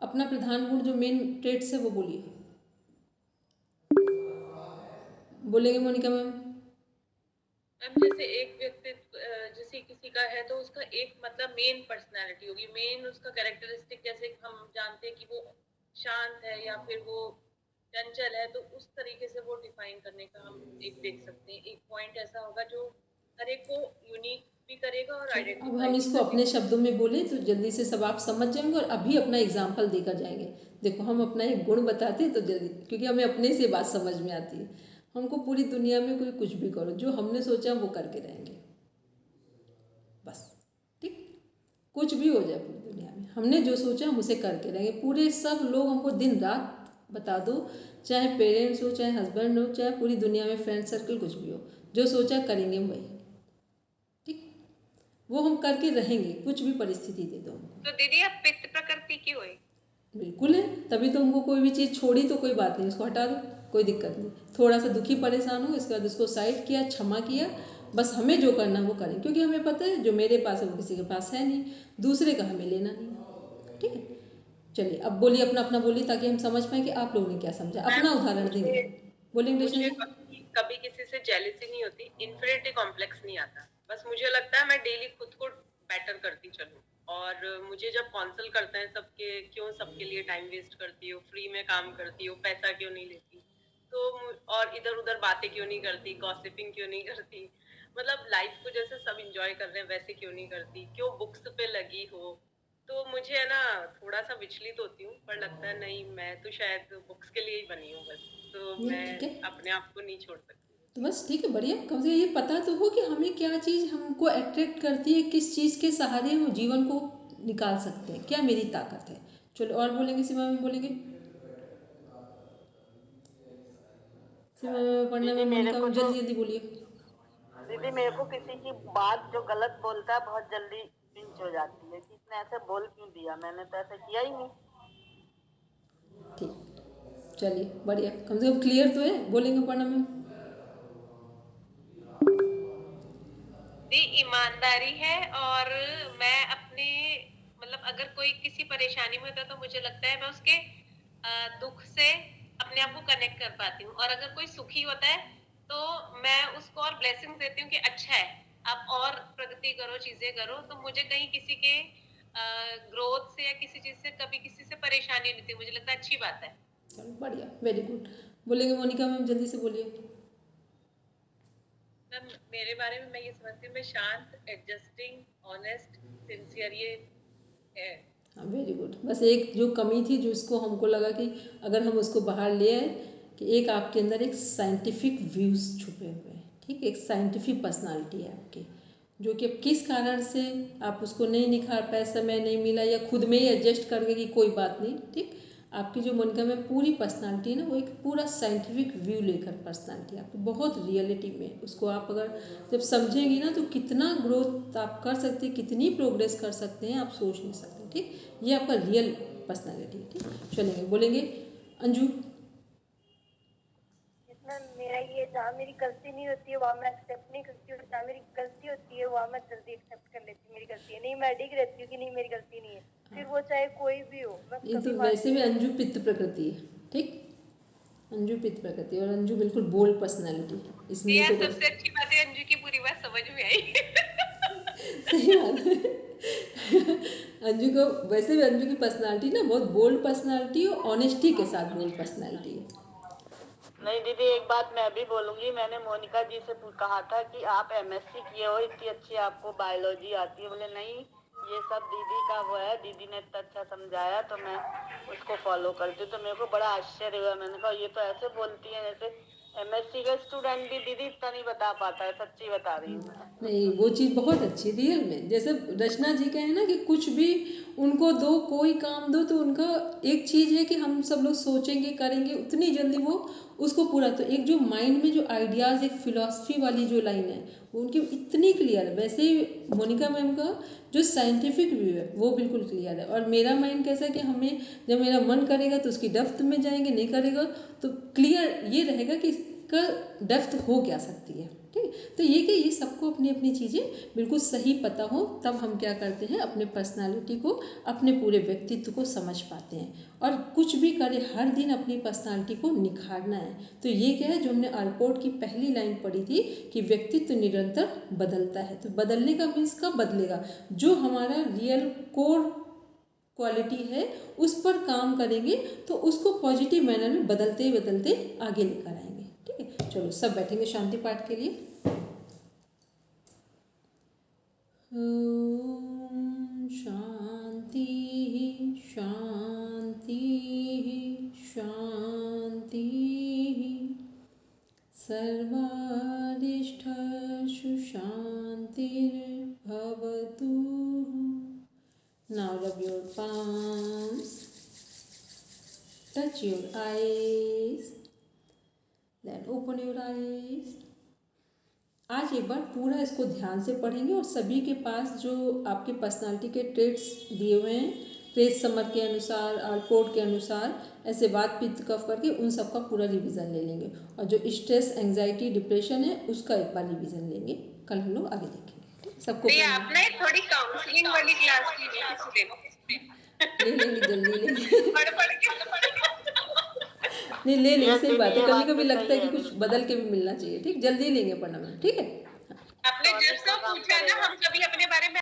अपना प्रधान गुण जो मेन ट्रेट्स है वो बोलिए, बोलेंगे मोनिका मैम। मैम जैसे एक व्यक्तित्व जैसे किसी का है तो उसका एक मतलब मेन पर्सनालिटी होगी, मेन उसका कैरेक्टरिस्टिक, जैसे हम जानते हैं कि वो शांत है या फिर वो चंचल है, तो उस तरीके से वो डिफाइन करने का हम एक देख सकते हैं। एक पॉइंट ऐसा होगा जो हर एक को यूनिक भी करेगा और अब आइडेंटिफाई हम भी इसको अपने करेगा। शब्दों में बोले तो जल्दी से सब आप समझ जाएंगे और अभी अपना एग्जाम्पल देकर जाएंगे। देखो हम अपना एक गुण बताते हैं तो जल्दी, क्योंकि हमें अपने से बात समझ में आती है, हमको पूरी दुनिया में कोई कुछ भी करो जो हमने सोचा वो करके रहेंगे बस। ठीक, कुछ भी हो जाए पूरी दुनिया में हमने जो सोचा हम उसे करके रहेंगे। पूरे सब लोग हमको दिन रात बता दो, चाहे पेरेंट्स हो, चाहे हस्बैंड हो, चाहे पूरी दुनिया में फ्रेंड सर्कल कुछ भी हो, जो सोचा करेंगे हम वही। ठीक, वो हम करके रहेंगे, कुछ भी परिस्थिति दे दो हमको। तो दीदी आप पित्त प्रकृति की हुई? बिल्कुल है, तभी तो हमको कोई भी चीज़ छोड़ी तो कोई बात नहीं, उसको हटा दो, कोई दिक्कत नहीं। थोड़ा सा दुखी परेशान हो, इसके बाद उसको साइड किया, क्षमा किया, बस हमें जो करना वो करें, क्योंकि हमें पता है जो मेरे पास है वो किसी के पास है नहीं, दूसरे का हमें लेना नहीं। ठीक है, चलिए अब बोलिए, अपना अपना बोलिए ताकि हम समझ पाए कि आप लोगों ने क्या समझा, अपना उदाहरण देंगे। मुझे बोलेंगे रेशमा मुझे जी। कभी किसी से जेलिसी नहीं होती, इन्फिनिटी कॉम्प्लेक्स नहीं आता। बस मुझे लगता है मैं डेली खुद को बेटर करती चलूं। और मुझे जब काउंसल करते हैं सबके, क्यों सबके लिए टाइम वेस्ट करती हो, फ्री में काम करती हो, पैसा क्यों नहीं लेती, तो और इधर उधर बातें क्यों नहीं करती, गॉसिपिंग क्यों नहीं करती, मतलब लाइफ को जैसे सब एंजॉय कर रहे हैं वैसे क्यों नहीं करती, क्यों बुक्स पे लगी हो, तो मुझे है ना थोड़ा सा विचलित होती हूँ, पर लगता है नहीं, मैं तो शायद बुक्स के लिए ही बनी हूँ बस, तो नहीं मैं ठीक है, अपने आप को नहीं छोड़ सकती। तो बस ठीक है, बढ़िया, कम से कम ये पता तो हो कि हमें क्या चीज़ हमको अट्रैक्ट करती है, किस चीज़ के सहारे हम जीवन को निकाल सकते हैं, क्या मेरी ताकत है। चलो और बोलेंगे, सीमा में बोलेंगे, सीमा में पढ़ना दीदी में, मेरे मोनिका को में, तो जल्दी जल्दी बोलिए। दीदी मेरे को किसी की बात जो गलत बोलता है बहुत जल्दी पिंच हो जाती है कि इसने ऐसे बोल क्यों दिया, मैंने तो ऐसे किया ही नहीं। ठीक, चलिए बढ़िया, कम से कम क्लियर तो है, बोलेंगे पढ़ना मैम। ईमानदारी है, और मैं अपने मतलब अगर कोई किसी परेशानी में होता है तो मुझे लगता है मैं उसके दुख से अपने आप को कनेक्ट कर पाती हूँ, और अगर कोई सुखी होता है तो मैं उसको और ब्लेसिंग देती हूँ कि अच्छा है, आप और प्रगति करो, चीजें करो। तो मुझे कहीं किसी के ग्रोथ से या किसी चीज से कभी किसी से परेशानी नहीं थी, मुझे लगता है अच्छी बात है। चलो बढ़िया, वेरी गुड। बोलेंगे मोनिका मैम, जल्दी से बोलिए। मैम मेरे बारे में मैं ये समझती हूँ, मैं शांत, एडजस्टिंग, ऑनेस्ट, सिंसियर, ये है। हाँ वेरी गुड। बस एक जो कमी थी, जो उसको हमको लगा कि अगर हम उसको बाहर ले आए, कि एक आपके अंदर एक साइंटिफिक व्यूज़ छुपे हुए हैं, ठीक, एक साइंटिफिक पर्सनालिटी है आपकी, जो कि अब किस कारण से आप उसको नहीं निखार पाए, समय नहीं मिला, या खुद में ही एडजस्ट कर गए कि कोई बात नहीं, ठीक। आपकी जो मोनिका में पूरी पर्सनालिटी है ना, वो एक पूरा साइंटिफिक व्यू लेकर पर्सनालिटी आपकी बहुत रियलिटी में, उसको आप अगर जब समझेंगी ना तो कितना ग्रोथ आप कर सकते हैं, कितनी प्रोग्रेस कर सकते हैं, आप सोच नहीं सकते, ठीक। ये आपका रियल पर्सनालिटी है, ठीक। चलेंगे, बोलेंगे अंजू। मैम मेरा ये जहाँ मेरी गलती नहीं होती है वहाँ मैं एक्सेप्ट नहीं करती हूँ, जहाँ मेरी गलती होती है वहाँ मैं जल्दी एक्सेप्ट कर लेती हूँ मेरी गलती है, नहीं मैं अडिग रहती हूँ कि नहीं मेरी गलती नहीं है, फिर वो चाहे कोई भी हो मैं ये तो कभी वैसे भी मानती अंजू पित्त प्रकृति है, ठीक। अंजू पित्त प्रकृति, और अंजू बिल्कुल बोल्ड पर्सनालिटी, इसमें यार तो सबसे अच्छी बात है, अंजू की पूरी बात समझ में आई। सही बात है। अंजू को वैसे भी, अंजू की पर्सनालिटी ना बहुत बोल्ड पर्सनालिटी और ऑनेस्टी के साथ बोल्ड पर्सनालिटी है। नहीं दीदी, एक बात मैं भी बोलूंगी, मैंने मोनिका जी से कहा था कि आप एमएससी किए हो, इतनी अच्छी आपको बायोलॉजी आती है, बोले नहीं ये सब दीदी का वो है, दीदी ने इतना अच्छा समझाया तो मैं उसको फॉलो करती हूँ। तो मेरे को बड़ा आश्चर्य हुआ, मैंने कहा ये तो ऐसे बोलती है जैसे एमएससी का स्टूडेंट भी दीदी इतना नहीं बता पाता है, सच्ची बता रही हूँ। नहीं, वो चीज़ बहुत अच्छी रियल में, जैसे रचना जी कहे ना कि कुछ भी उनको दो, कोई काम दो तो उनका एक चीज़ है कि हम सब लोग सोचेंगे, करेंगे, उतनी जल्दी वो उसको पूरा, तो एक जो माइंड में जो आइडियाज़, एक फिलॉसफी वाली जो लाइन है वो उनकी इतनी क्लियर है। वैसे ही मोनिका मैम का जो साइंटिफिक व्यू है वो बिल्कुल क्लियर है, और मेरा माइंड कैसा है कि हमें जब मेरा मन करेगा तो उसकी डेप्थ में जाएंगे, नहीं करेगा तो क्लियर ये रहेगा कि इसका डेप्थ हो क्या सकती है, ठीक। तो ये कि ये सबको अपनी अपनी चीज़ें बिल्कुल सही पता हो, तब हम क्या करते हैं, अपने पर्सनालिटी को, अपने पूरे व्यक्तित्व को समझ पाते हैं, और कुछ भी करें हर दिन अपनी पर्सनालिटी को निखारना है। तो ये क्या है, जो हमने आल्पोर्ट की पहली लाइन पढ़ी थी कि व्यक्तित्व निरंतर बदलता है, तो बदलने का मीन्स कब बदलेगा, जो हमारा रियल कोर क्वालिटी है उस पर काम करेंगे तो उसको पॉजिटिव मैनर में बदलते बदलते आगे लेकर आएंगे, ठीक है। चलो सब बैठेंगे शांति पाठ के लिए। ओम शांति शांति शांति, सर्वारिष्ठसु शांतिर्भवतु। Now rub your palms, touch your eyes, then open your eyes. आज एक बार पूरा इसको ध्यान से पढ़ेंगे, और सभी के पास जो आपके पर्सनालिटी के ट्रेट्स दिए हुए हैं, ट्रेट समर के अनुसार, आल्पोर्ट के अनुसार, ऐसे बात पित्त कफ करके उन सब का पूरा रिवीजन ले लेंगे, और जो स्ट्रेस, एंजाइटी, डिप्रेशन है उसका एक बार रिवीजन लेंगे, कल हम लोग आगे देखेंगे, सबको। आपने थोड़ी काउंसलिंग वाली क्लास ली ले लेंगे, जल्दी लेंगे। नहीं ले लेंगे, सही बात है, कभी कभी लगता है कि कुछ बदल के भी मिलना चाहिए, ठीक, जल्दी लेंगे पढ़ना में, ठीक है। आपने जब से पूछा ना, हम कभी अपने बारे में